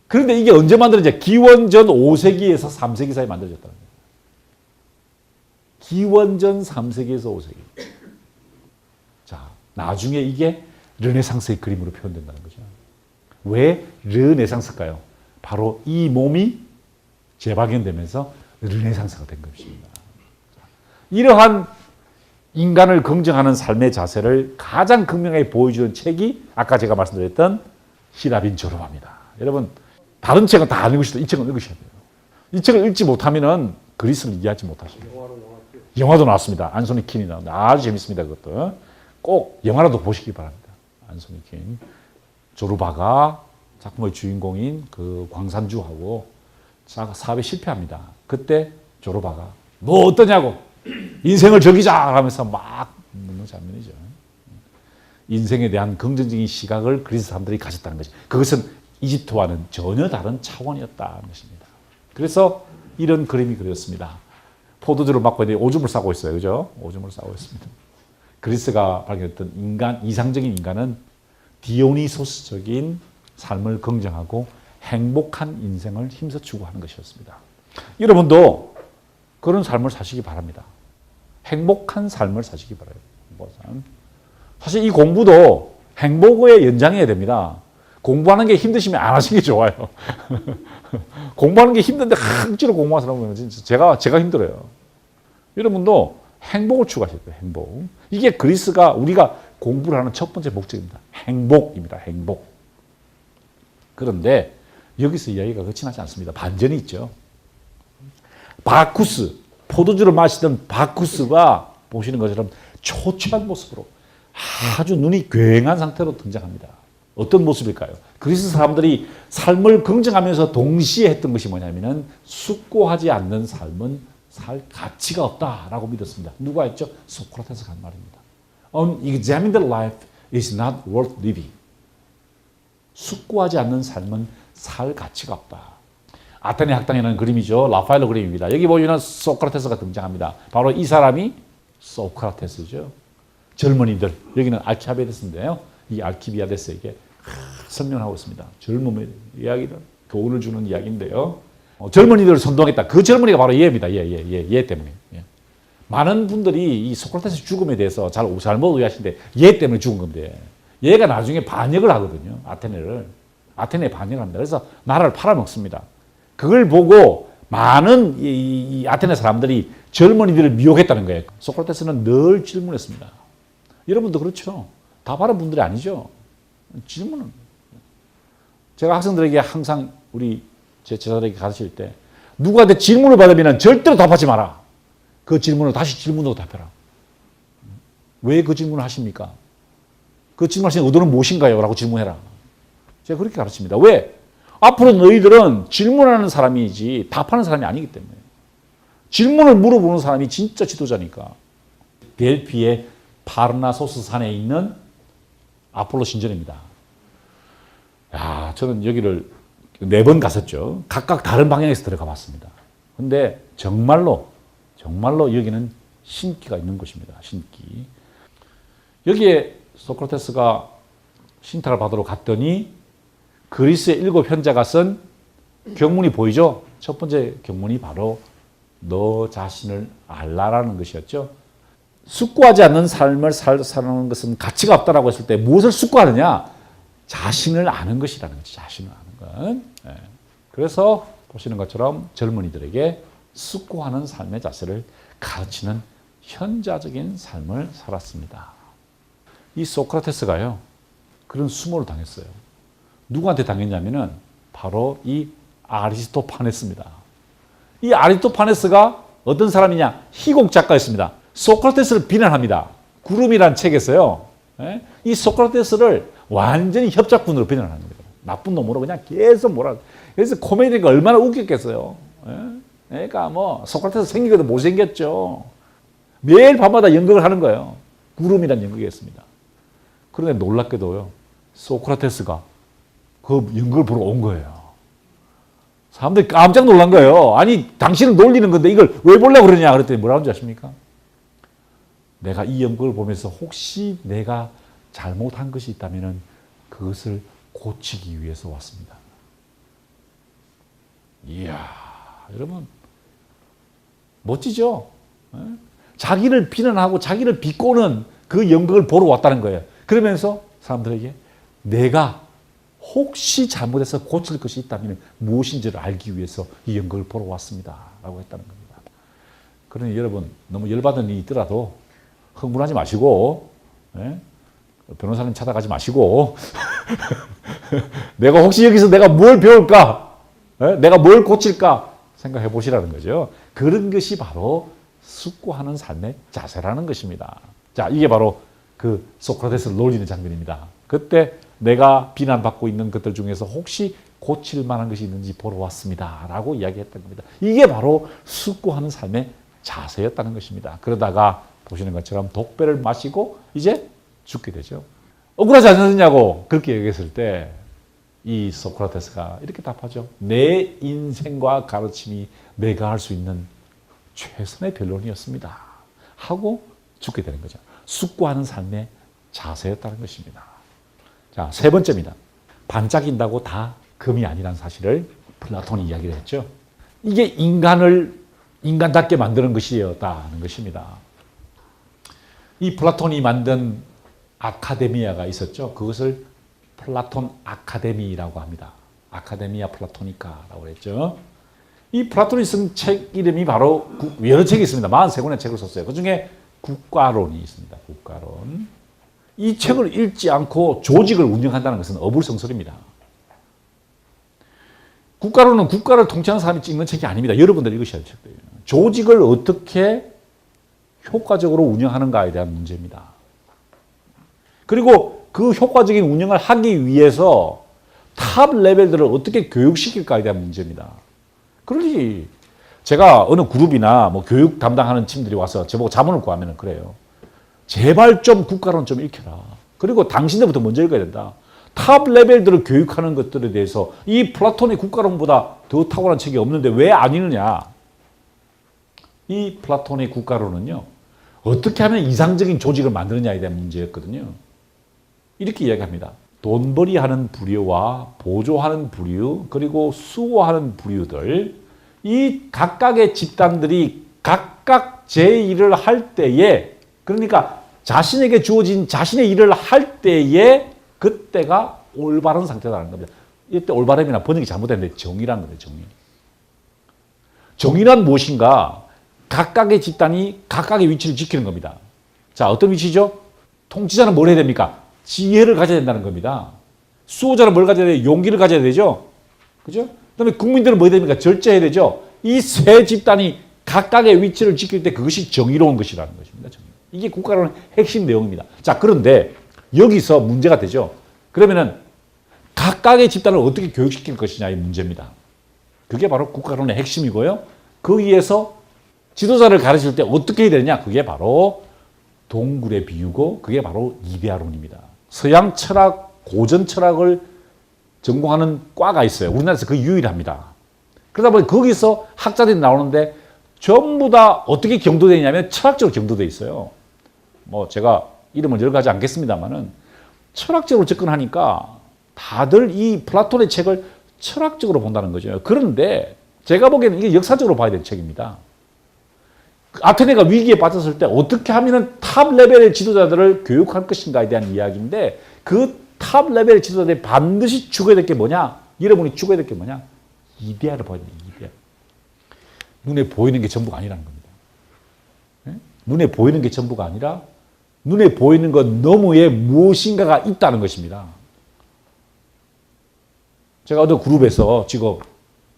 그런데 이게 언제 만들어졌냐? 기원전 5세기에서 3세기 사이에 만들어졌다는 거예요. 기원전 3세기에서 5세기. 자, 나중에 이게 르네상스의 그림으로 표현된다는 거죠. 왜 르네상스일까요? 바로 이 몸이 재발견되면서 르네상스가 된 것입니다. 이러한 인간을 긍정하는 삶의 자세를 가장 극명하게 보여주는 책이 아까 제가 말씀드렸던 히라빈 조르바입니다. 여러분, 다른 책은 다 안 읽으셔도 이 책은 읽으셔야 돼요. 이 책을 읽지 못하면은 그리스를 이해하지 못하셔요. 영화도 나왔습니다. 안소니 킨이 나왔는데 아주 재밌습니다. 그것도 꼭 영화라도 보시기 바랍니다. 안소니 킨. 조르바가 작품의 주인공인 그 광산주하고 사업에 실패합니다. 그때 조르바가 뭐 어떠냐고 인생을 즐기자 하면서 막 묻는 장면이죠. 인생에 대한 긍정적인 시각을 그리스 사람들이 가졌다는 것이, 그것은 이집트와는 전혀 다른 차원이었다는 것입니다. 그래서 이런 그림이 그렸습니다. 포도주를 맡고 있는데 오줌을 싸고 있어요. 그죠? 오줌을 싸고 있습니다. 그리스가 발견했던 인간, 이상적인 인간은 디오니소스적인 삶을 긍정하고 행복한 인생을 힘써 추구하는 것이었습니다. 여러분도 그런 삶을 사시기 바랍니다. 행복한 삶을 사시기 바라요. 사실 이 공부도 행복의 연장해야 됩니다. 공부하는 게 힘드시면 안 하시는 게 좋아요. 공부하는 게 힘든데 억지로 공부하는 사람 보면 진짜 제가 힘들어요. 여러분도 행복을 추구하셔야 돼요. 행복. 이게 그리스가 우리가 공부를 하는 첫 번째 목적입니다. 행복입니다. 행복. 그런데 여기서 이야기가 끝이 나지 않습니다. 반전이 있죠. 바쿠스, 포도주를 마시던 바쿠스가 보시는 것처럼 초췌한 모습으로 아주 눈이 굉한 상태로 등장합니다. 어떤 모습일까요? 그리스 사람들이 삶을 긍정하면서 동시에 했던 것이 뭐냐면은 숙고하지 않는 삶은 살 가치가 없다라고 믿었습니다. 누가 했죠? 소크라테스가 한 말입니다. Unexamined life is not worth living. 숙고하지 않는 삶은 살 가치가 없다. 아테네 학당에는 그림이죠. 라파엘로 그림입니다. 여기 보시면 소크라테스가 등장합니다. 바로 이 사람이 소크라테스죠. 젊은이들, 여기는 알키비아데스인데요. 이 알키비아데스에게 설명하고 있습니다. 젊음의 이야기를, 교훈을 주는 이야기인데요. 젊은이들을 선동했다. 그 젊은이가 바로 얘입니다. 얘 때문에. 예. 많은 분들이 이 소크라테스 죽음에 대해서 잘못 오해하시는데 얘 때문에 죽은 건데 얘가 나중에 반역을 하거든요. 아테네에 반역을 합니다. 그래서 나라를 팔아먹습니다. 그걸 보고 많은 이 아테네 사람들이 젊은이들을 미혹했다는 거예요. 소크라테스는 늘 질문했습니다. 여러분도 그렇죠. 다 바른 분들이 아니죠. 질문은. 제가 학생들에게 항상 제 제자들에게 가르칠 때 누구한테 질문을 받으면 절대로 답하지 마라. 그 질문을 다시 질문으로 답해라. 왜 그 질문을 하십니까? 그 질문하시는 의도는 무엇인가요? 라고 질문해라. 제가 그렇게 가르칩니다. 왜? 앞으로 너희들은 질문하는 사람이지 답하는 사람이 아니기 때문에. 질문을 물어보는 사람이 진짜 지도자니까. 델피의 파르나소스 산에 있는 아폴로 신전입니다. 야, 저는 여기를 4번 갔었죠. 각각 다른 방향에서 들어가 봤습니다. 근데 정말로 여기는 신기가 있는 곳입니다. 신기. 여기에 소크라테스가 신탁을 받으러 갔더니 그리스의 7 현자가 쓴 경문이 보이죠? 첫 번째 경문이 바로 너 자신을 알라라는 것이었죠. 숙고하지 않는 삶을 사는 것은 가치가 없다라고 했을 때 무엇을 숙고하느냐? 자신을 아는 것이라는 거죠. 자신을 아는 것. 네. 그래서 보시는 것처럼 젊은이들에게 숙고하는 삶의 자세를 가르치는 현자적인 삶을 살았습니다. 이 소크라테스가요, 그런 수모를 당했어요. 누구한테 당했냐면은 바로 이 아리스토파네스입니다. 이 아리스토파네스가 어떤 사람이냐? 희곡 작가였습니다. 소크라테스를 비난합니다. 구름이라는 책에서요. 이 소크라테스를 완전히 협작꾼으로 비난하는 거예요. 나쁜 놈으로 그냥 계속 그래서 코미디가 얼마나 웃겼겠어요. 그러니까 뭐 소크라테스 생기거든 못생겼죠. 매일 밤마다 연극을 하는 거예요. 구름이라는 연극이었습니다. 그런데 놀랍게도요. 소크라테스가 그 연극을 보러 온 거예요. 사람들이 깜짝 놀란 거예요. 아니 당신을 놀리는 건데 이걸 왜 보려고 그러냐 그랬더니 뭐라고 하는지 아십니까? 내가 이 연극을 보면서 혹시 내가 잘못한 것이 있다면 그것을 고치기 위해서 왔습니다. 이야, 여러분 멋지죠? 자기를 비난하고 자기를 비꼬는 그 연극을 보러 왔다는 거예요. 그러면서 사람들에게 내가 혹시 잘못해서 고칠 것이 있다면 무엇인지를 알기 위해서 이 연극을 보러 왔습니다. 라고 했다는 겁니다. 그러니 여러분 너무 열받은 일이 있더라도 흥분하지 마시고 변호사님 찾아가지 마시고 내가 혹시 여기서 내가 뭘 배울까? 내가 뭘 고칠까? 생각해 보시라는 거죠. 그런 것이 바로 숙고하는 삶의 자세라는 것입니다. 자, 이게 바로 그 소크라테스를 놀리는 장면입니다. 그때 내가 비난받고 있는 것들 중에서 혹시 고칠 만한 것이 있는지 보러 왔습니다. 라고 이야기했던 겁니다. 이게 바로 숙고하는 삶의 자세였다는 것입니다. 그러다가 보시는 것처럼 독배를 마시고 이제 죽게 되죠. 억울하지 않느냐고 그렇게 얘기했을 때 이 소크라테스가 이렇게 답하죠. 내 인생과 가르침이 내가 할 수 있는 최선의 변론이었습니다. 하고 죽게 되는 거죠. 숙고하는 삶의 자세였다는 것입니다. 자, 세 번째입니다. 반짝인다고 다 금이 아니라는 사실을 플라톤이 이야기를 했죠. 이게 인간을 인간답게 만드는 것이었다는 것입니다. 이 플라톤이 만든 아카데미아가 있었죠. 그것을 플라톤 아카데미라고 합니다. 아카데미아 플라토니카라고 했죠. 이 플라톤이 쓴 책 이름이 바로 여러 책이 있습니다. 43권의 책을 썼어요. 그중에 국가론이 있습니다. 국가론. 이 책을 읽지 않고 조직을 운영한다는 것은 어불성설입니다. 국가론은 국가를 통치하는 사람이 찍는 책이 아닙니다. 여러분들 읽으셔야 할 책이에요. 조직을 어떻게 효과적으로 운영하는가에 대한 문제입니다. 그리고 그 효과적인 운영을 하기 위해서 탑 레벨들을 어떻게 교육시킬까에 대한 문제입니다. 그러니 제가 어느 그룹이나 뭐 교육 담당하는 팀들이 와서 저보고 자문을 구하면 그래요. 제발 좀 국가론 좀 읽혀라. 그리고 당신들부터 먼저 읽어야 된다. 탑 레벨들을 교육하는 것들에 대해서 이 플라톤의 국가론보다 더 탁월한 책이 없는데 왜 안 읽느냐. 이 플라톤의 국가론은요. 어떻게 하면 이상적인 조직을 만드느냐에 대한 문제였거든요. 이렇게 이야기합니다. 돈벌이하는 부류와 보조하는 부류 그리고 수호하는 부류들 이 각각의 집단들이 각각 제 일을 할 때에 그러니까 자신에게 주어진 자신의 일을 할 때에 그때가 올바른 상태라는 겁니다. 이때 올바름이나 번역이 잘못됐는데 정의라는 거예요. 정의. 정의란 무엇인가? 각각의 집단이 각각의 위치를 지키는 겁니다. 자, 어떤 위치죠? 통치자는 뭘 해야 됩니까? 지혜를 가져야 된다는 겁니다. 수호자는 뭘 가져야 돼요? 용기를 가져야 되죠. 그죠? 그 다음에 국민들은 뭐 해야 됩니까? 절제해야 되죠. 이 세 집단이 각각의 위치를 지킬 때 그것이 정의로운 것이라는 것입니다. 정의. 이게 국가론의 핵심 내용입니다. 자, 그런데 여기서 문제가 되죠. 그러면은 각각의 집단을 어떻게 교육시킬 것이냐의 문제입니다. 그게 바로 국가론의 핵심이고요. 거기에서 지도자를 가르칠 때 어떻게 해야 되느냐? 그게 바로 동굴의 비유고 그게 바로 이데아론입니다. 서양 철학, 고전 철학을 전공하는 과가 있어요. 우리나라에서 그 유일합니다. 그러다 보니 거기서 학자들이 나오는데 전부 다 어떻게 경도되냐면 철학적으로 경도되어 있어요. 뭐 제가 이름을 여러 가지 않겠습니다만은 철학적으로 접근하니까 다들 이 플라톤의 책을 철학적으로 본다는 거죠. 그런데 제가 보기에는 이게 역사적으로 봐야 될 책입니다. 아테네가 위기에 빠졌을 때 어떻게 하면 탑 레벨의 지도자들을 교육할 것인가에 대한 이야기인데 그 탑 레벨의 지도자들이 반드시 죽어야 될 게 뭐냐? 여러분이 죽어야 될 게 뭐냐? 이데아를 봐야 돼요. 이데아. 눈에 보이는 게 전부가 아니라는 겁니다. 네? 눈에 보이는 게 전부가 아니라 눈에 보이는 것 너머에 무엇인가가 있다는 것입니다. 제가 어느 그룹에서 지금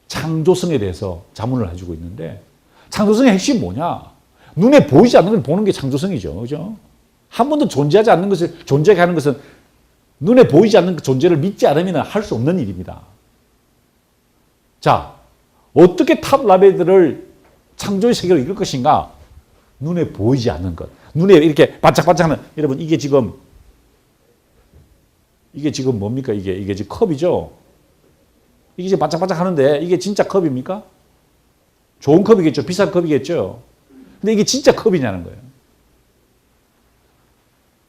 창조성에 대해서 자문을 해주고 있는데 창조성의 핵심이 뭐냐? 눈에 보이지 않는 걸 보는 게 창조성이죠. 그죠? 한 번도 존재하지 않는 것을 존재하게 하는 것은 눈에 보이지 않는 그 존재를 믿지 않으면 할 수 없는 일입니다. 자, 어떻게 탑 라벨들을 창조의 세계로 이끌 것인가? 눈에 보이지 않는 것. 눈에 이렇게 반짝반짝하는, 여러분, 이게 지금 뭡니까? 이게 지금 컵이죠? 이게 지금 반짝반짝 하는데 이게 진짜 컵입니까? 좋은 컵이겠죠. 비싼 컵이겠죠. 근데 이게 진짜 컵이냐는 거예요.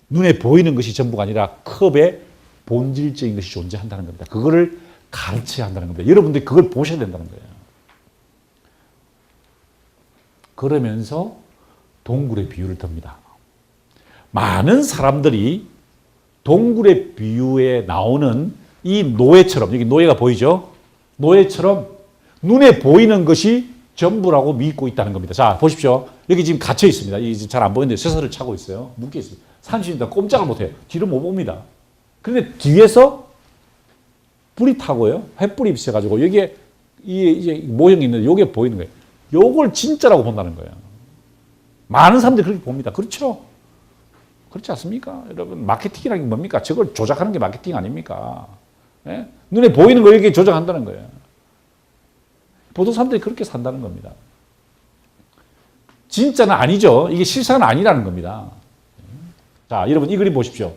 눈에 보이는 것이 전부가 아니라 컵에 본질적인 것이 존재한다는 겁니다. 그거를 가르쳐야 한다는 겁니다. 여러분들이 그걸 보셔야 된다는 거예요. 그러면서 동굴의 비유를 듭니다. 많은 사람들이 동굴의 비유에 나오는 이 노예처럼, 여기 노예가 보이죠? 노예처럼 눈에 보이는 것이 전부라고 믿고 있다는 겁니다. 자, 보십시오. 여기 지금 갇혀 있습니다. 이게 잘 안 보이는데 쇠사를 차고 있어요. 묶여 있습니다. 산신이다. 꼼짝을 못해요. 뒤를 못 봅니다. 그런데 뒤에서 불이 타고요. 횃불이 있어가지고 여기에 이제 모형이 있는데 요게 보이는 거예요. 요걸 진짜라고 본다는 거예요. 많은 사람들이 그렇게 봅니다. 그렇죠? 그렇지 않습니까? 여러분, 마케팅이라는 게 뭡니까? 저걸 조작하는 게 마케팅 아닙니까? 예? 눈에 보이는 거 이렇게 조작한다는 거예요. 보통 사람들이 그렇게 산다는 겁니다. 진짜는 아니죠. 이게 실상은 아니라는 겁니다. 자, 여러분 이 그림 보십시오.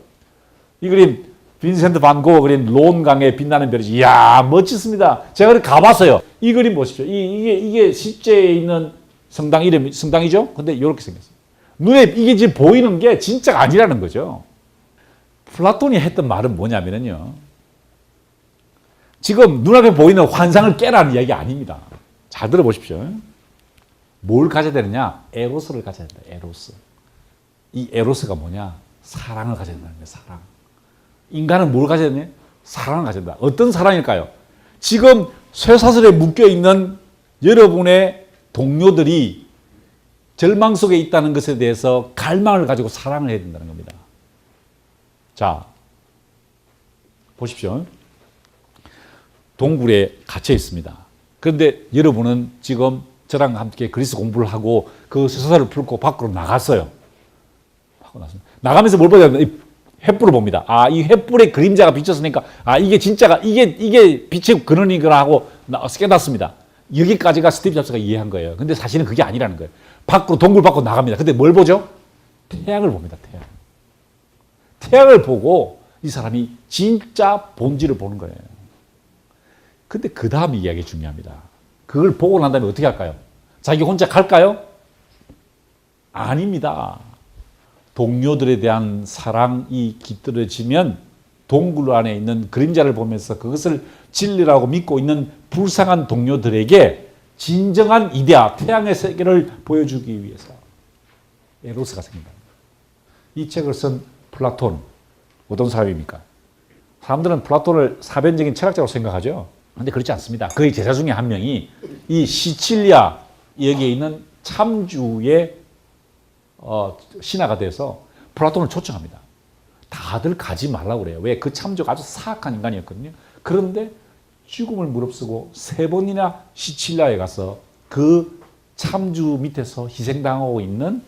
이 그림 빈센트 반 고흐 그린 론강의 빛나는 별이지. 이야, 멋지습니다. 제가 가봤어요. 이 그림 보십시오. 이게 실제에 있는 성당 이름이 성당이죠? 근데 이렇게 생겼어요. 눈에 이게 지금 보이는 게 진짜가 아니라는 거죠. 플라톤이 했던 말은 뭐냐면요. 지금 눈앞에 보이는 환상을 깨라는 이야기 아닙니다. 잘 들어보십시오. 뭘 가져야 되느냐? 에로스를 가져야 된다. 에로스. 이 에로스가 뭐냐? 사랑을 가져야 된다는 거예요. 사랑. 인간은 뭘 가져야 되냐? 사랑을 가져야 된다. 어떤 사랑일까요? 지금 쇠사슬에 묶여있는 여러분의 동료들이 절망 속에 있다는 것에 대해서 갈망을 가지고 사랑을 해야 된다는 겁니다. 자, 보십시오. 동굴에 갇혀 있습니다. 그런데 여러분은 지금 저랑 함께 그리스 공부를 하고 그 쇠사슬을 풀고 밖으로 나갔어요. 나가면서 뭘 보냐? 횃불을 봅니다. 아, 이 횃불에 그림자가 비쳤으니까, 아, 이게 진짜가, 이게 빛의 근원이구나 하고 깨닫습니다. 여기까지가 스티브 잡스가 이해한 거예요. 근데 사실은 그게 아니라는 거예요. 밖으로, 동굴 밖으로 나갑니다. 근데 뭘 보죠? 태양을 봅니다. 태양을 보고 이 사람이 진짜 본질을 보는 거예요. 근데 그 다음 이야기 중요합니다. 그걸 보고 난 다음에 어떻게 할까요? 자기 혼자 갈까요? 아닙니다. 동료들에 대한 사랑이 깃들어지면 동굴 안에 있는 그림자를 보면서 그것을 진리라고 믿고 있는 불쌍한 동료들에게 진정한 이데아, 태양의 세계를 보여주기 위해서 에로스가 생긴다. 이 책을 쓴 플라톤, 어떤 사람입니까? 사람들은 플라톤을 사변적인 철학자로 생각하죠. 그런데 그렇지 않습니다. 그의 제자 중에 한 명이 이 시칠리아 여기에 있는 참주의 신하가 돼서 플라톤을 초청합니다. 다들 가지 말라고 그래요. 왜? 그 참조가 아주 사악한 인간이었거든요. 그런데 죽음을 무릅쓰고 3번이나 시칠리아에 가서 그 참주 밑에서 희생당하고 있는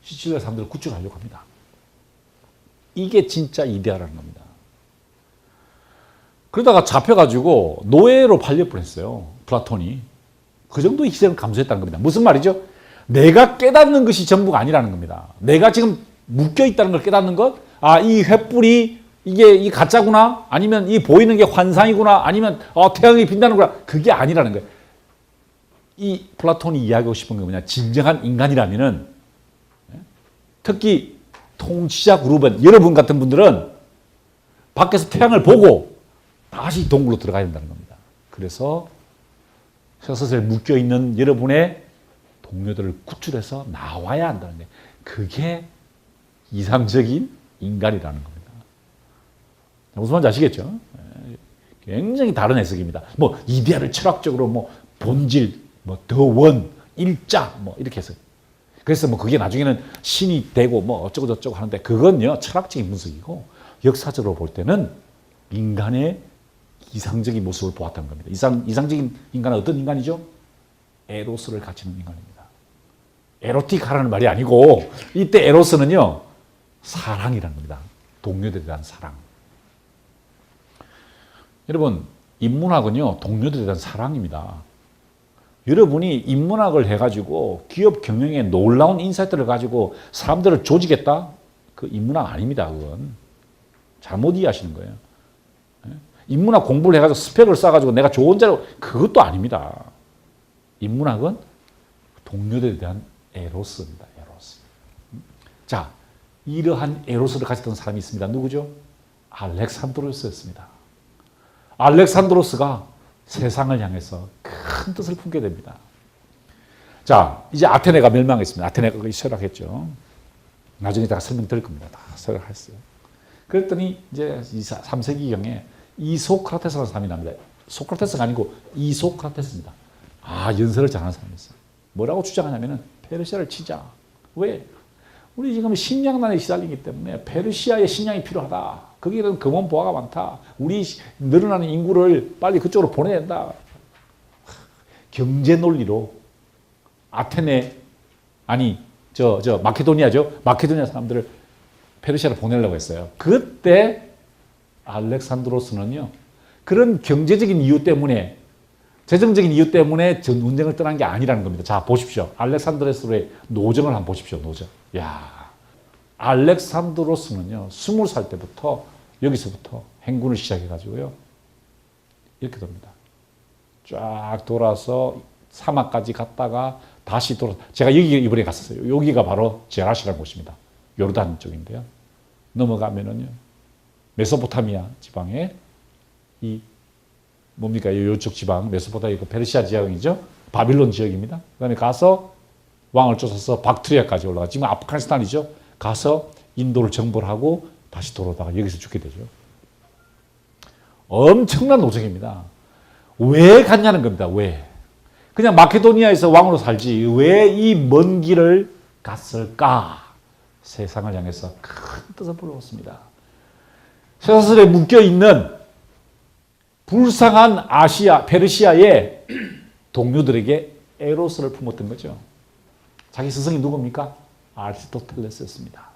시칠리아 사람들을 구출하려고 합니다. 이게 진짜 이데아라는 겁니다. 그러다가 잡혀가지고 노예로 팔려 뻔했어요. 플라톤이. 그 정도의 희생을 감수했다는 겁니다. 무슨 말이죠? 내가 깨닫는 것이 전부가 아니라는 겁니다. 내가 지금 묶여있다는 걸 깨닫는 것, 아, 이 횃불이 이게 이 가짜구나, 아니면 이 보이는 게 환상이구나, 아니면 태양이 빛나는구나, 그게 아니라는 거예요. 이 플라톤이 이야기하고 싶은 게 뭐냐, 진정한 인간이라면은, 특히 통치자 그룹은, 여러분 같은 분들은 밖에서 태양을 보고 다시 동굴로 들어가야 된다는 겁니다. 그래서 쇠사슬에 묶여있는 여러분의 동료들을 구출해서 나와야 한다는 거예요. 그게 이상적인 인간이라는 겁니다. 무슨 말인지 아시겠죠? 굉장히 다른 해석입니다. 뭐 이데아를 철학적으로 뭐 본질, 뭐 더원, 일자 뭐 이렇게 해서 그래서 뭐 그게 나중에는 신이 되고 뭐 어쩌고 저쩌고 하는데 그건요 철학적인 분석이고 역사적으로 볼 때는 인간의 이상적인 모습을 보았다는 겁니다. 이상적인 인간은 어떤 인간이죠? 에로스를 갖추는 인간입니다. 에로틱하라는 말이 아니고 이때 에로스는요 사랑이라는 겁니다. 동료들에 대한 사랑. 여러분 인문학은요 동료들에 대한 사랑입니다. 여러분이 인문학을 해가지고 기업 경영에 놀라운 인사이트를 가지고 사람들을 조지겠다? 그 인문학 아닙니다. 그건 잘못 이해하시는 거예요. 인문학 공부를 해가지고 스펙을 쌓아가지고 내가 좋은 자료 그것도 아닙니다. 인문학은 동료들에 대한 에로스입니다. 에로스. 자, 이러한 에로스를 가졌던 사람이 있습니다. 누구죠? 알렉산드로스였습니다. 알렉산드로스가 세상을 향해서 큰 뜻을 품게 됩니다. 자, 이제 아테네가 멸망했습니다. 아테네가 거기 쇠락했죠. 나중에 다 설명드릴 겁니다. 다 쇠락했어요. 그랬더니 이제 3세기경에 이소크라테스라는 사람이 납니다. 소크라테스가 아니고 이소크라테스입니다. 아, 연설을 잘하는 사람이었어요. 뭐라고 주장하냐면은 페르시아를 치자. 왜? 우리 지금 식량난에 시달리기 때문에 페르시아의 식량이 필요하다. 거기는 금원 보화가 많다. 우리 늘어나는 인구를 빨리 그쪽으로 보내야 된다. 경제 논리로 아테네 아니 마케도니아죠. 마케도니아 사람들을 페르시아로 보내려고 했어요. 그때 알렉산드로스는요. 그런 경제적인 이유 때문에 재정적인 이유 때문에 전쟁을 떠난 게 아니라는 겁니다. 자, 보십시오. 알렉산드로스의 노정을 한번 보십시오. 노정. 야, 알렉산드로스는요. 20살 때부터 여기서부터 행군을 시작해가지고요. 이렇게 됩니다. 쫙 돌아서 사막까지 갔다가 다시 제가 여기 이번에 갔었어요. 여기가 바로 제라시라는 곳입니다. 요르단 쪽인데요. 넘어가면은요, 메소포타미아 지방에 이 뭡니까? 요쪽 지방, 메소포타미아 페르시아 지역이죠. 바빌론 지역입니다. 그다음에 가서 왕을 쫓아서 박트리아까지 올라가. 지금 아프가니스탄이죠. 가서 인도를 정벌 하고 다시 돌아오다가 여기서 죽게 되죠. 엄청난 노정입니다. 왜 갔냐는 겁니다. 왜? 그냥 마케도니아에서 왕으로 살지 왜 이 먼 길을 갔을까? 세상을 향해서 큰 뜻을 불러왔습니다. 쇠사슬에 묶여있는 불쌍한 페르시아의 동료들에게 에로스를 품었던 거죠. 자기 스승이 누굽니까? 아리스토텔레스였습니다.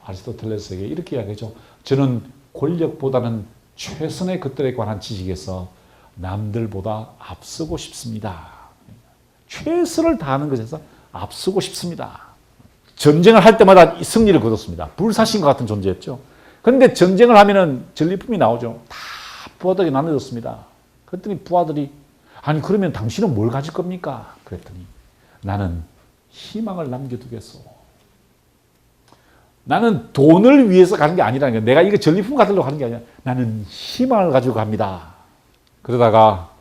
아리스토텔레스에게 이렇게 이야기하죠. 저는 권력보다는 최선의 것들에 관한 지식에서 남들보다 앞서고 싶습니다. 최선을 다하는 것에서 앞서고 싶습니다. 전쟁을 할 때마다 승리를 거뒀습니다. 불사신과 같은 존재였죠. 그런데 전쟁을 하면은 전리품이 나오죠. 다 부하들에게 나눠줬습니다. 그랬더니 부하들이 아니 그러면 당신은 뭘 가질 겁니까? 그랬더니 나는 희망을 남겨두겠소. 나는 돈을 위해서 가는 게 아니라는 거야. 내가 이거 전리품 가지려고 하는 게 아니라 나는 희망을 가지고 갑니다. 그러다가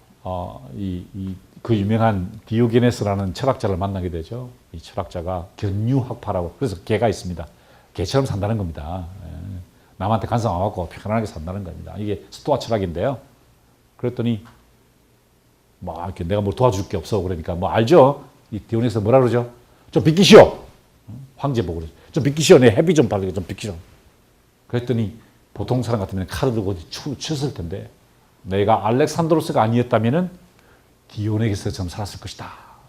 그 유명한 디오게네스라는 철학자를 만나게 되죠. 이 철학자가 견유학파라고, 그래서 개가 있습니다. 개처럼 산다는 겁니다. 남한테 간섭 안 받고 편안하게 산다는 겁니다. 이게 스토아 철학인데요. 그랬더니 뭐 이렇게 내가 뭘 도와줄 게 없어 그러니까 뭐 알죠? 이 디오게네스 뭐라 그러죠? 좀 비키시오. 황제 보고 그러죠. 좀 비키시오. 내 헤비 좀 바르게 좀 비키시오. 그랬더니 보통 사람 같으면 칼을 들고 쳤을 텐데 내가 알렉산드로스가 아니었다면은 디오네게스처럼 살았을 것이다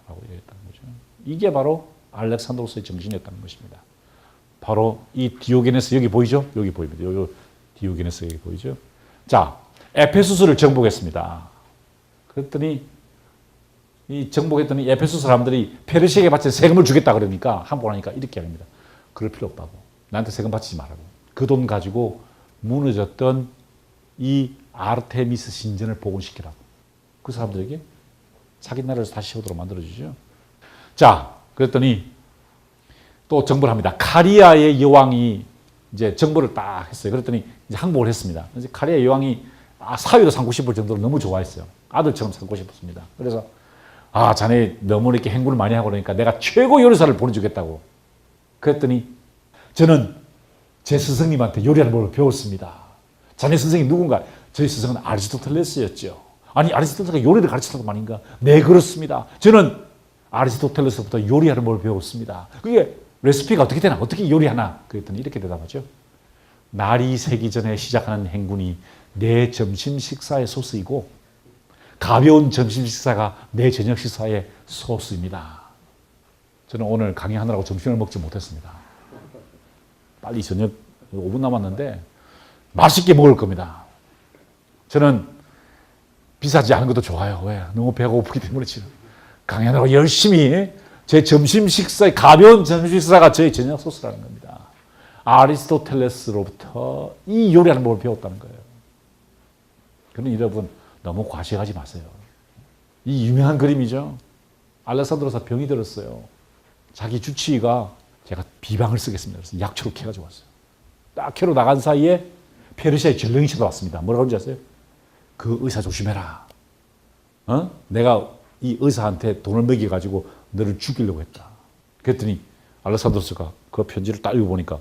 라고 얘기했다는 거죠. 이게 바로 알렉산드로스의 정신이었다는 것입니다. 바로 이 디오게네스 여기 보이죠? 여기 보입니다. 여기 디오게네스 여기 보이죠? 자, 에페소스를 정복했습니다. 그랬더니 이 정복했더니 에페소스 사람들이 페르시아에게 바친 세금을 주겠다 그러니까 한번 하니까 이렇게 합니다. 그럴 필요 없다고. 나한테 세금 바치지 말라고. 그 돈 가지고 무너졌던 이 아르테미스 신전을 복원시키라고. 그 사람들에게 자기 나라를 다시 세우도록 만들어주죠. 자, 그랬더니 또 정벌을 합니다. 카리아의 여왕이 이제 정벌을 딱 했어요. 그랬더니 이제 항복을 했습니다. 그래서 카리아 여왕이 사위로 삼고 싶을 정도로 너무 좋아했어요. 아들처럼 삼고 싶었습니다. 그래서 자네 너무 이렇게 행군을 많이 하고 그러니까 내가 최고 요리사를 보내주겠다고. 그랬더니 저는 제 스승님한테 요리하는 법을 배웠습니다. 자네 스승이 누군가? 저희 스승은 아리스토텔레스였죠. 아니 아리스토텔레스가 요리를 가르쳤다고 말인가? 네 그렇습니다. 저는 아리스토텔레스부터 요리하는 법을 배웠습니다. 그게 레시피가 어떻게 되나? 어떻게 요리하나? 그랬더니 이렇게 대답하죠. 날이 새기 전에 시작하는 행군이 내 점심 식사의 소스이고 가벼운 점심 식사가 내 저녁 식사의 소스입니다. 저는 오늘 강의하느라고 점심을 먹지 못했습니다. 빨리 저녁 5분 남았는데 맛있게 먹을 겁니다. 저는 비싸지 않은 것도 좋아요. 왜? 너무 배가 고프기 때문에 지금 강의하느라고 열심히 제 점심 식사의 가벼운 점심 식사가 저의 저녁 소스라는 겁니다. 아리스토텔레스로부터 이 요리하는 법을 배웠다는 거예요. 그러니 여러분 너무 과시하지 마세요. 이 유명한 그림이죠. 알렉산드로스 병이 들었어요. 자기 주치의가 제가 비방을 쓰겠습니다. 그래서 약초를 캐가지고 왔어요. 딱 캐러 나간 사이에 페르시아의 전령이 쳐들어왔습니다. 뭐라고 하는지 아세요? 그 의사 조심해라. 내가 이 의사한테 돈을 먹여가지고 너를 죽이려고 했다. 그랬더니 알렉산드로스가 그 편지를 딱 읽어보니까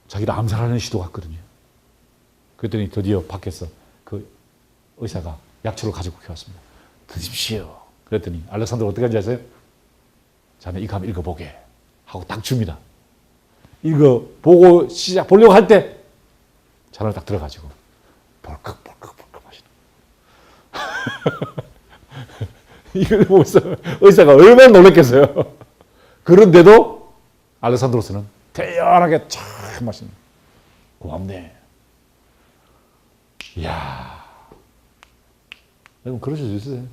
자기를 암살하는 시도 같거든요. 그랬더니 드디어 밖에서 그 의사가 약초를 가지고 왔습니다. 드십시오. 그랬더니 알렉산드로가 어떻게 하는지 아세요? 자네 이거 한번 읽어보게 하고 딱 줍니다. 읽어보고 보려고 할 때 잔을 딱 들어가지고 벌컥 마시는 이걸 보면서 의사가 얼마나 놀랐겠어요. 그런데도 알렉산드로스는 태연하게 참 마시는. 고맙네. 이야. 여러분 그러실 수 있으세요?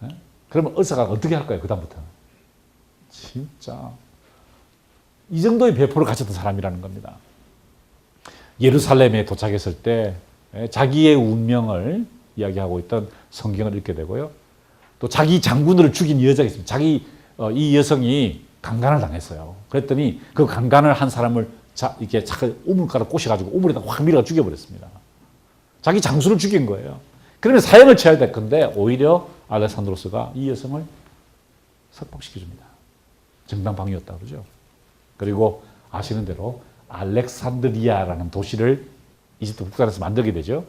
네? 그러면 의사가 어떻게 할까요? 그 다음부터 진짜 이 정도의 배포를 가졌던 사람이라는 겁니다. 예루살렘에 도착했을 때 자기의 운명을 이야기하고 있던 성경을 읽게 되고요. 또 자기 장군을 죽인 여자가 있습니다. 이 여성이 강간을 당했어요. 그랬더니 그 강간을 한 사람을 이렇게 우물가로 꼬셔가지고 우물에다 확 밀어 죽여버렸습니다. 자기 장수를 죽인 거예요. 그러면 사형을 쳐야 될 건데 오히려 알렉산드로스가 이 여성을 석방시켜줍니다. 정당방위였다 그러죠. 그리고 아시는 대로 알렉산드리아라는 도시를 이집트 국산에서 만들게 되죠.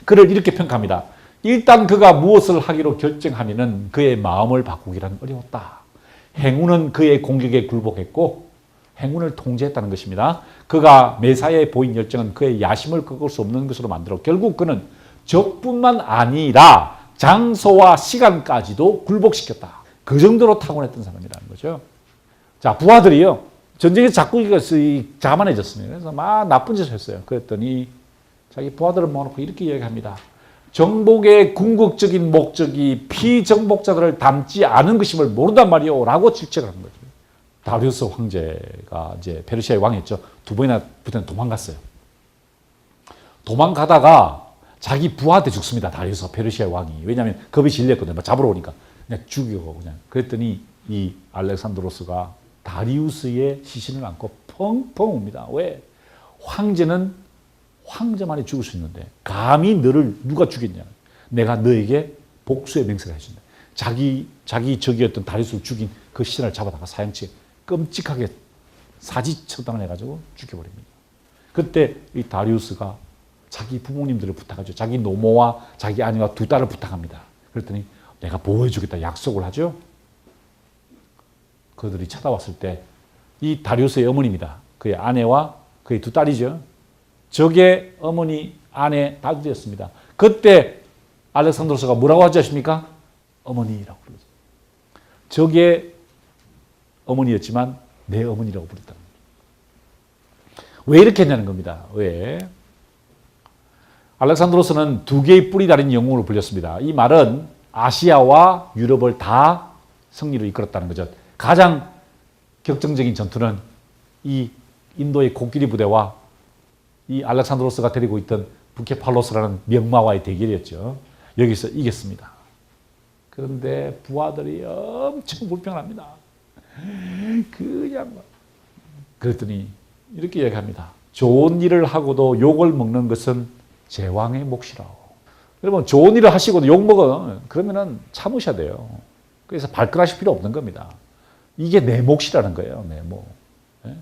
그를 이렇게 평가합니다. 일단 그가 무엇을 하기로 결정하면은 그의 마음을 바꾸기란 어려웠다. 행운은 그의 공격에 굴복했고 행운을 통제했다는 것입니다. 그가 메사야에 보인 열정은 그의 야심을 꺾을 수 없는 것으로 만들어 결국 그는 적뿐만 아니라 장소와 시간까지도 굴복시켰다. 그 정도로 타고났던 사람이라는 거죠. 자, 부하들이요. 전쟁에서 자꾸 자만해졌습니다. 그래서 막 나쁜 짓을 했어요. 그랬더니 자기 부하들을 모아놓고 이렇게 이야기합니다. 정복의 궁극적인 목적이 피정복자들을 담지 않은 것임을 모른단 말이오 라고 질책을 한 거죠. 다리우스 황제가 이제 페르시아의 왕이었죠. 두 번이나 도망갔어요. 도망가다가 자기 부하한테 죽습니다. 다리우스 페르시아의 왕이. 왜냐하면 겁이 질렸거든요. 잡으러 오니까. 그냥 죽이고 그냥. 그랬더니 이 알렉산드로스가 다리우스의 시신을 안고 펑펑 웁니다. 왜? 황제는 황제만이 죽을 수 있는데 감히 너를 누가 죽였냐. 내가 너에게 복수의 맹세를 해준다. 자기 적이었던 다리우스를 죽인 그 시신을 잡아다가 사형치에 끔찍하게 사지 처단을 해가지고 죽여버립니다. 그때 이 다리우스가 자기 부모님들을 부탁하죠. 자기 노모와 자기 아내와 두 딸을 부탁합니다. 그랬더니 내가 보호해주겠다 약속을 하죠. 그들이 찾아왔을 때 이 다리우스의 어머니입니다. 그의 아내와 그의 두 딸이죠. 적의 어머니, 아내, 딸들이었습니다. 그때 알렉산드로스가 뭐라고 하지 않습니까? 어머니라고 부르죠. 적의 어머니였지만 내 어머니라고 부르다. 왜 이렇게 했냐는 겁니다. 왜? 알렉산드로스는 두 개의 뿔이 달린 영웅으로 불렸습니다. 이 말은 아시아와 유럽을 다 승리로 이끌었다는 거죠. 가장 격정적인 전투는 이 인도의 코끼리 부대와 이 알렉산드로스가 데리고 있던 부케팔로스라는 명마와의 대결이었죠. 여기서 이겼습니다. 그런데 부하들이 엄청 불평합니다. 그냥 그랬더니 이렇게 이야기합니다. 좋은 일을 하고도 욕을 먹는 것은 제왕의 몫이라고. 여러분 좋은 일을 하시고도 욕 먹어. 그러면은 참으셔야 돼요. 그래서 발끈하실 필요 없는 겁니다. 이게 내 몫이라는 거예요. 내 몫. 네?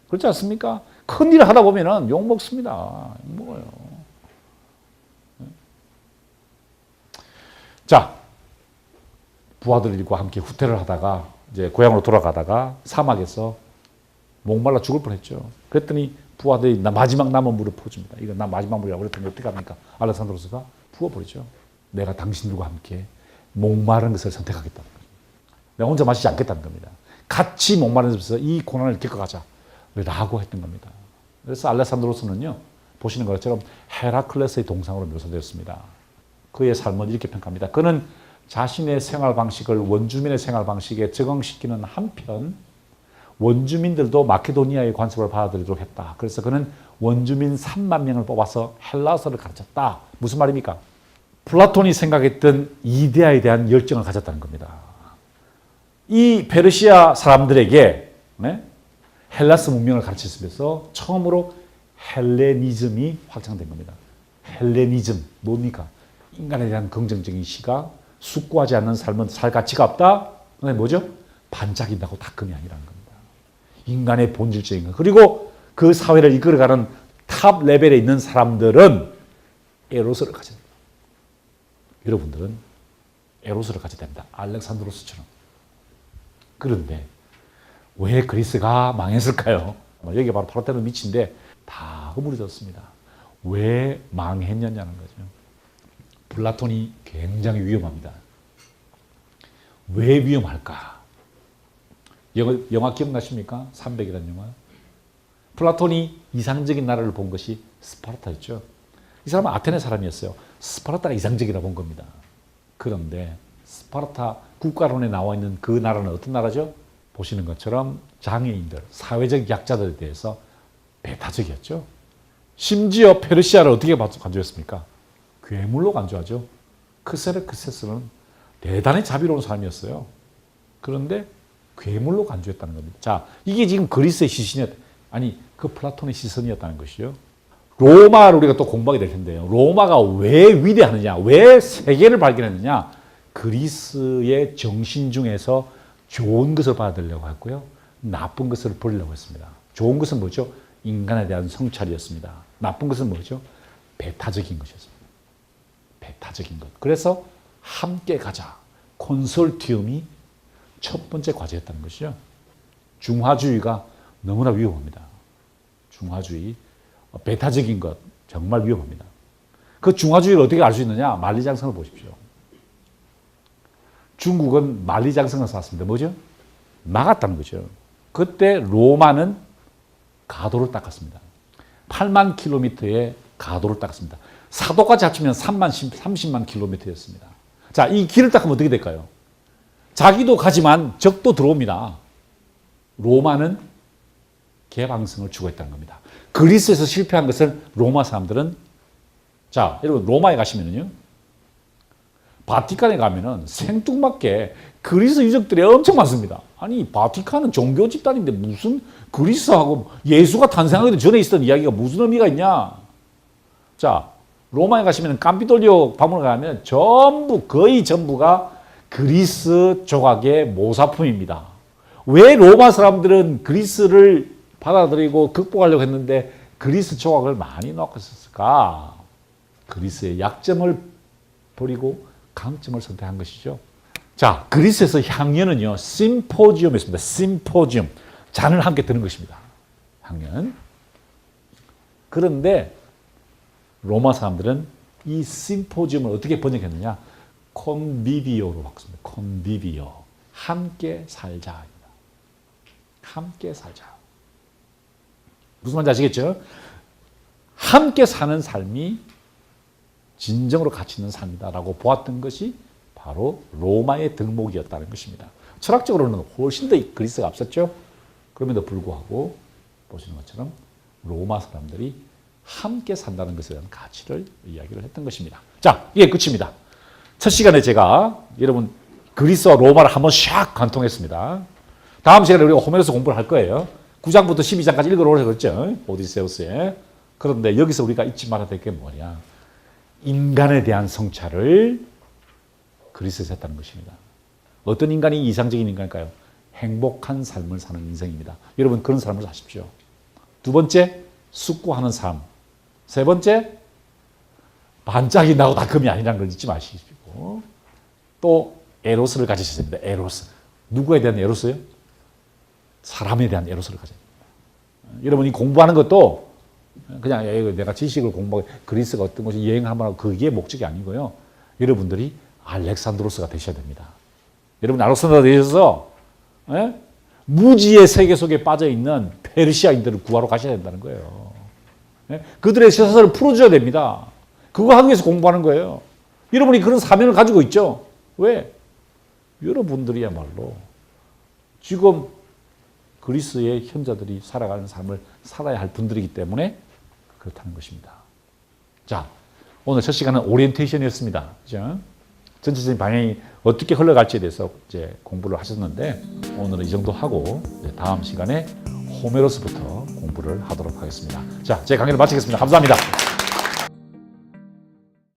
그렇지 않습니까? 큰 일을 하다 보면은 욕 먹습니다. 욕 먹어요. 네? 자, 부하들과 함께 후퇴를 하다가 이제 고향으로 돌아가다가 사막에서 목말라 죽을 뻔했죠. 그랬더니 부하들이 마지막 남은 물을 부어줍니다. 이거 나 마지막 물이라고 그랬더니 어떻게 합니까? 알렉산드로스가 부어버리죠. 내가 당신들과 함께 목마른 것을 선택하겠다는 거죠. 내가 혼자 마시지 않겠다는 겁니다. 같이 목마르면서 이 고난을 겪어가자 라고 했던 겁니다. 그래서 알렉산드로스는요. 보시는 것처럼 헤라클레스의 동상으로 묘사되었습니다. 그의 삶은 이렇게 평가합니다. 그는 자신의 생활 방식을 원주민의 생활 방식에 적응시키는 한편 원주민들도 마케도니아의 관습을 받아들이도록 했다. 그래서 그는 원주민 3만 명을 뽑아서 헬라어를 가르쳤다. 무슨 말입니까? 플라톤이 생각했던 이데아에 대한 열정을 가졌다는 겁니다. 이 페르시아 사람들에게 네? 헬라스 문명을 가르치면서 처음으로 헬레니즘이 확장된 겁니다. 헬레니즘 뭡니까? 인간에 대한 긍정적인 시각, 숙고하지 않는 삶은 살 가치가 없다. 그게 뭐죠? 반짝인다고 닦음이 아니라는 겁니다. 인간의 본질적인 것. 그리고 그 사회를 이끌어가는 탑 레벨에 있는 사람들은 에로스를 가져야 됩니다. 여러분들은 에로스를 가져야 됩니다. 알렉산드로스처럼. 그런데 왜 그리스가 망했을까요? 여기 바로 파르테논 밑인데 다 허물어졌습니다. 왜 망했냐는 거죠. 플라톤이 굉장히 위험합니다. 왜 위험할까? 영화 기억나십니까? 300이라는 영화. 플라톤이 이상적인 나라를 본 것이 스파르타였죠. 이 사람은 아테네 사람이었어요. 스파르타가 이상적이라 본 겁니다. 그런데 스파르타 국가론에 나와 있는 그 나라는 어떤 나라죠? 보시는 것처럼 장애인들, 사회적 약자들에 대해서 배타적이었죠. 심지어 페르시아를 어떻게 간주했습니까? 괴물로 간주하죠. 크세르크세스는 대단히 자비로운 사람이었어요. 그런데 괴물로 간주했다는 겁니다. 자, 이게 지금 그리스의 시선이었다. 아니, 그 플라톤의 시선이었다는 것이요. 로마를 우리가 또 공부하게 될 텐데요. 로마가 왜 위대하느냐, 왜 세계를 발견했느냐, 그리스의 정신 중에서 좋은 것을 받아들이려고 했고요. 나쁜 것을 버리려고 했습니다. 좋은 것은 뭐죠? 인간에 대한 성찰이었습니다. 나쁜 것은 뭐죠? 배타적인 것이었습니다. 배타적인 것. 그래서 함께 가자. 콘솔티움이 첫 번째 과제였다는 것이죠. 중화주의가 너무나 위험합니다. 중화주의, 배타적인 것 정말 위험합니다. 그 중화주의를 어떻게 알 수 있느냐? 만리장성을 보십시오. 중국은 만리장성을 쐈습니다. 뭐죠? 막았다는 거죠. 그때 로마는 가도를 닦았습니다. 8만 킬로미터의 가도를 닦았습니다. 사도까지 합치면 30만 킬로미터였습니다. 자, 이 길을 닦으면 어떻게 될까요? 자기도 가지만 적도 들어옵니다. 로마는 개방성을 추구했다는 겁니다. 그리스에서 실패한 것을 로마 사람들은, 자, 여러분 로마에 가시면은요, 바티칸에 가면은 생뚱맞게 그리스 유적들이 엄청 많습니다. 아니, 바티칸은 종교 집단인데 무슨 그리스하고 예수가 탄생하기도 전에 있었던 이야기가 무슨 의미가 있냐? 자, 로마에 가시면 캄피돌리오 박물관 가면 전부, 거의 전부가 그리스 조각의 모사품입니다. 왜 로마 사람들은 그리스를 받아들이고 극복하려고 했는데 그리스 조각을 많이 넣고 있었을까? 그리스의 약점을 버리고 강점을 선택한 것이죠. 자, 그리스에서 향연은요, 심포지움이었습니다. 심포지움. 잔을 함께 드는 것입니다. 향연. 그런데 로마 사람들은 이 심포지움을 어떻게 번역했느냐? 콘비비오로 바꿨습니다. 콘비비오. 함께 살자입니다. 함께 살자. 무슨 말인지 아시겠죠? 함께 사는 삶이 진정으로 가치 있는 삶이다라고 보았던 것이 바로 로마의 덕목이었다는 것입니다. 철학적으로는 훨씬 더 그리스가 앞섰죠. 그럼에도 불구하고 보시는 것처럼 로마 사람들이 함께 산다는 것에 대한 가치를 이야기를 했던 것입니다. 자, 이게 끝입니다. 첫 시간에 제가 여러분 그리스와 로마를 한번 샥 관통했습니다. 다음 시간에 우리가 호메로스 공부를 할 거예요. 9장부터 12장까지 읽어오라고 그랬죠. 오디세우스에. 그런데 여기서 우리가 잊지 말아야 될 게 뭐냐. 인간에 대한 성찰을 그리스에서 했다는 것입니다. 어떤 인간이 이상적인 인간일까요? 행복한 삶을 사는 인생입니다. 여러분 그런 삶을 사십시오. 두 번째, 숙고하는 삶. 세 번째, 반짝이 나고 다 금이 아니라는 걸 잊지 마시고, 또 에로스를 가지셔야 됩니다. 에로스. 누구에 대한 에로스요? 사람에 대한 에로스를 가져야 됩니다. 여러분이 공부하는 것도 그냥 내가 지식을 공부하고 그리스가 어떤 곳이 여행 한번 하고 그게 목적이 아니고요. 여러분들이 알렉산드로스가 되셔야 됩니다. 여러분 알렉산드로스가 되셔서 무지의 세계 속에 빠져있는 페르시아인들을 구하러 가셔야 된다는 거예요. 그들의 세상을 풀어줘야 됩니다. 그거 하기 위해서 공부하는 거예요. 여러분이 그런 사명을 가지고 있죠. 왜? 여러분들이야말로 지금 그리스의 현자들이 살아가는 삶을 살아야 할 분들이기 때문에 그렇다는 것입니다. 자, 오늘 첫 시간은 오리엔테이션이었습니다. 그죠? 전체적인 방향이 어떻게 흘러갈지에 대해서 이제 공부를 하셨는데 오늘은 이 정도 하고 다음 시간에 호메로스부터 공부를 하도록 하겠습니다. 자, 제 강의를 마치겠습니다. 감사합니다.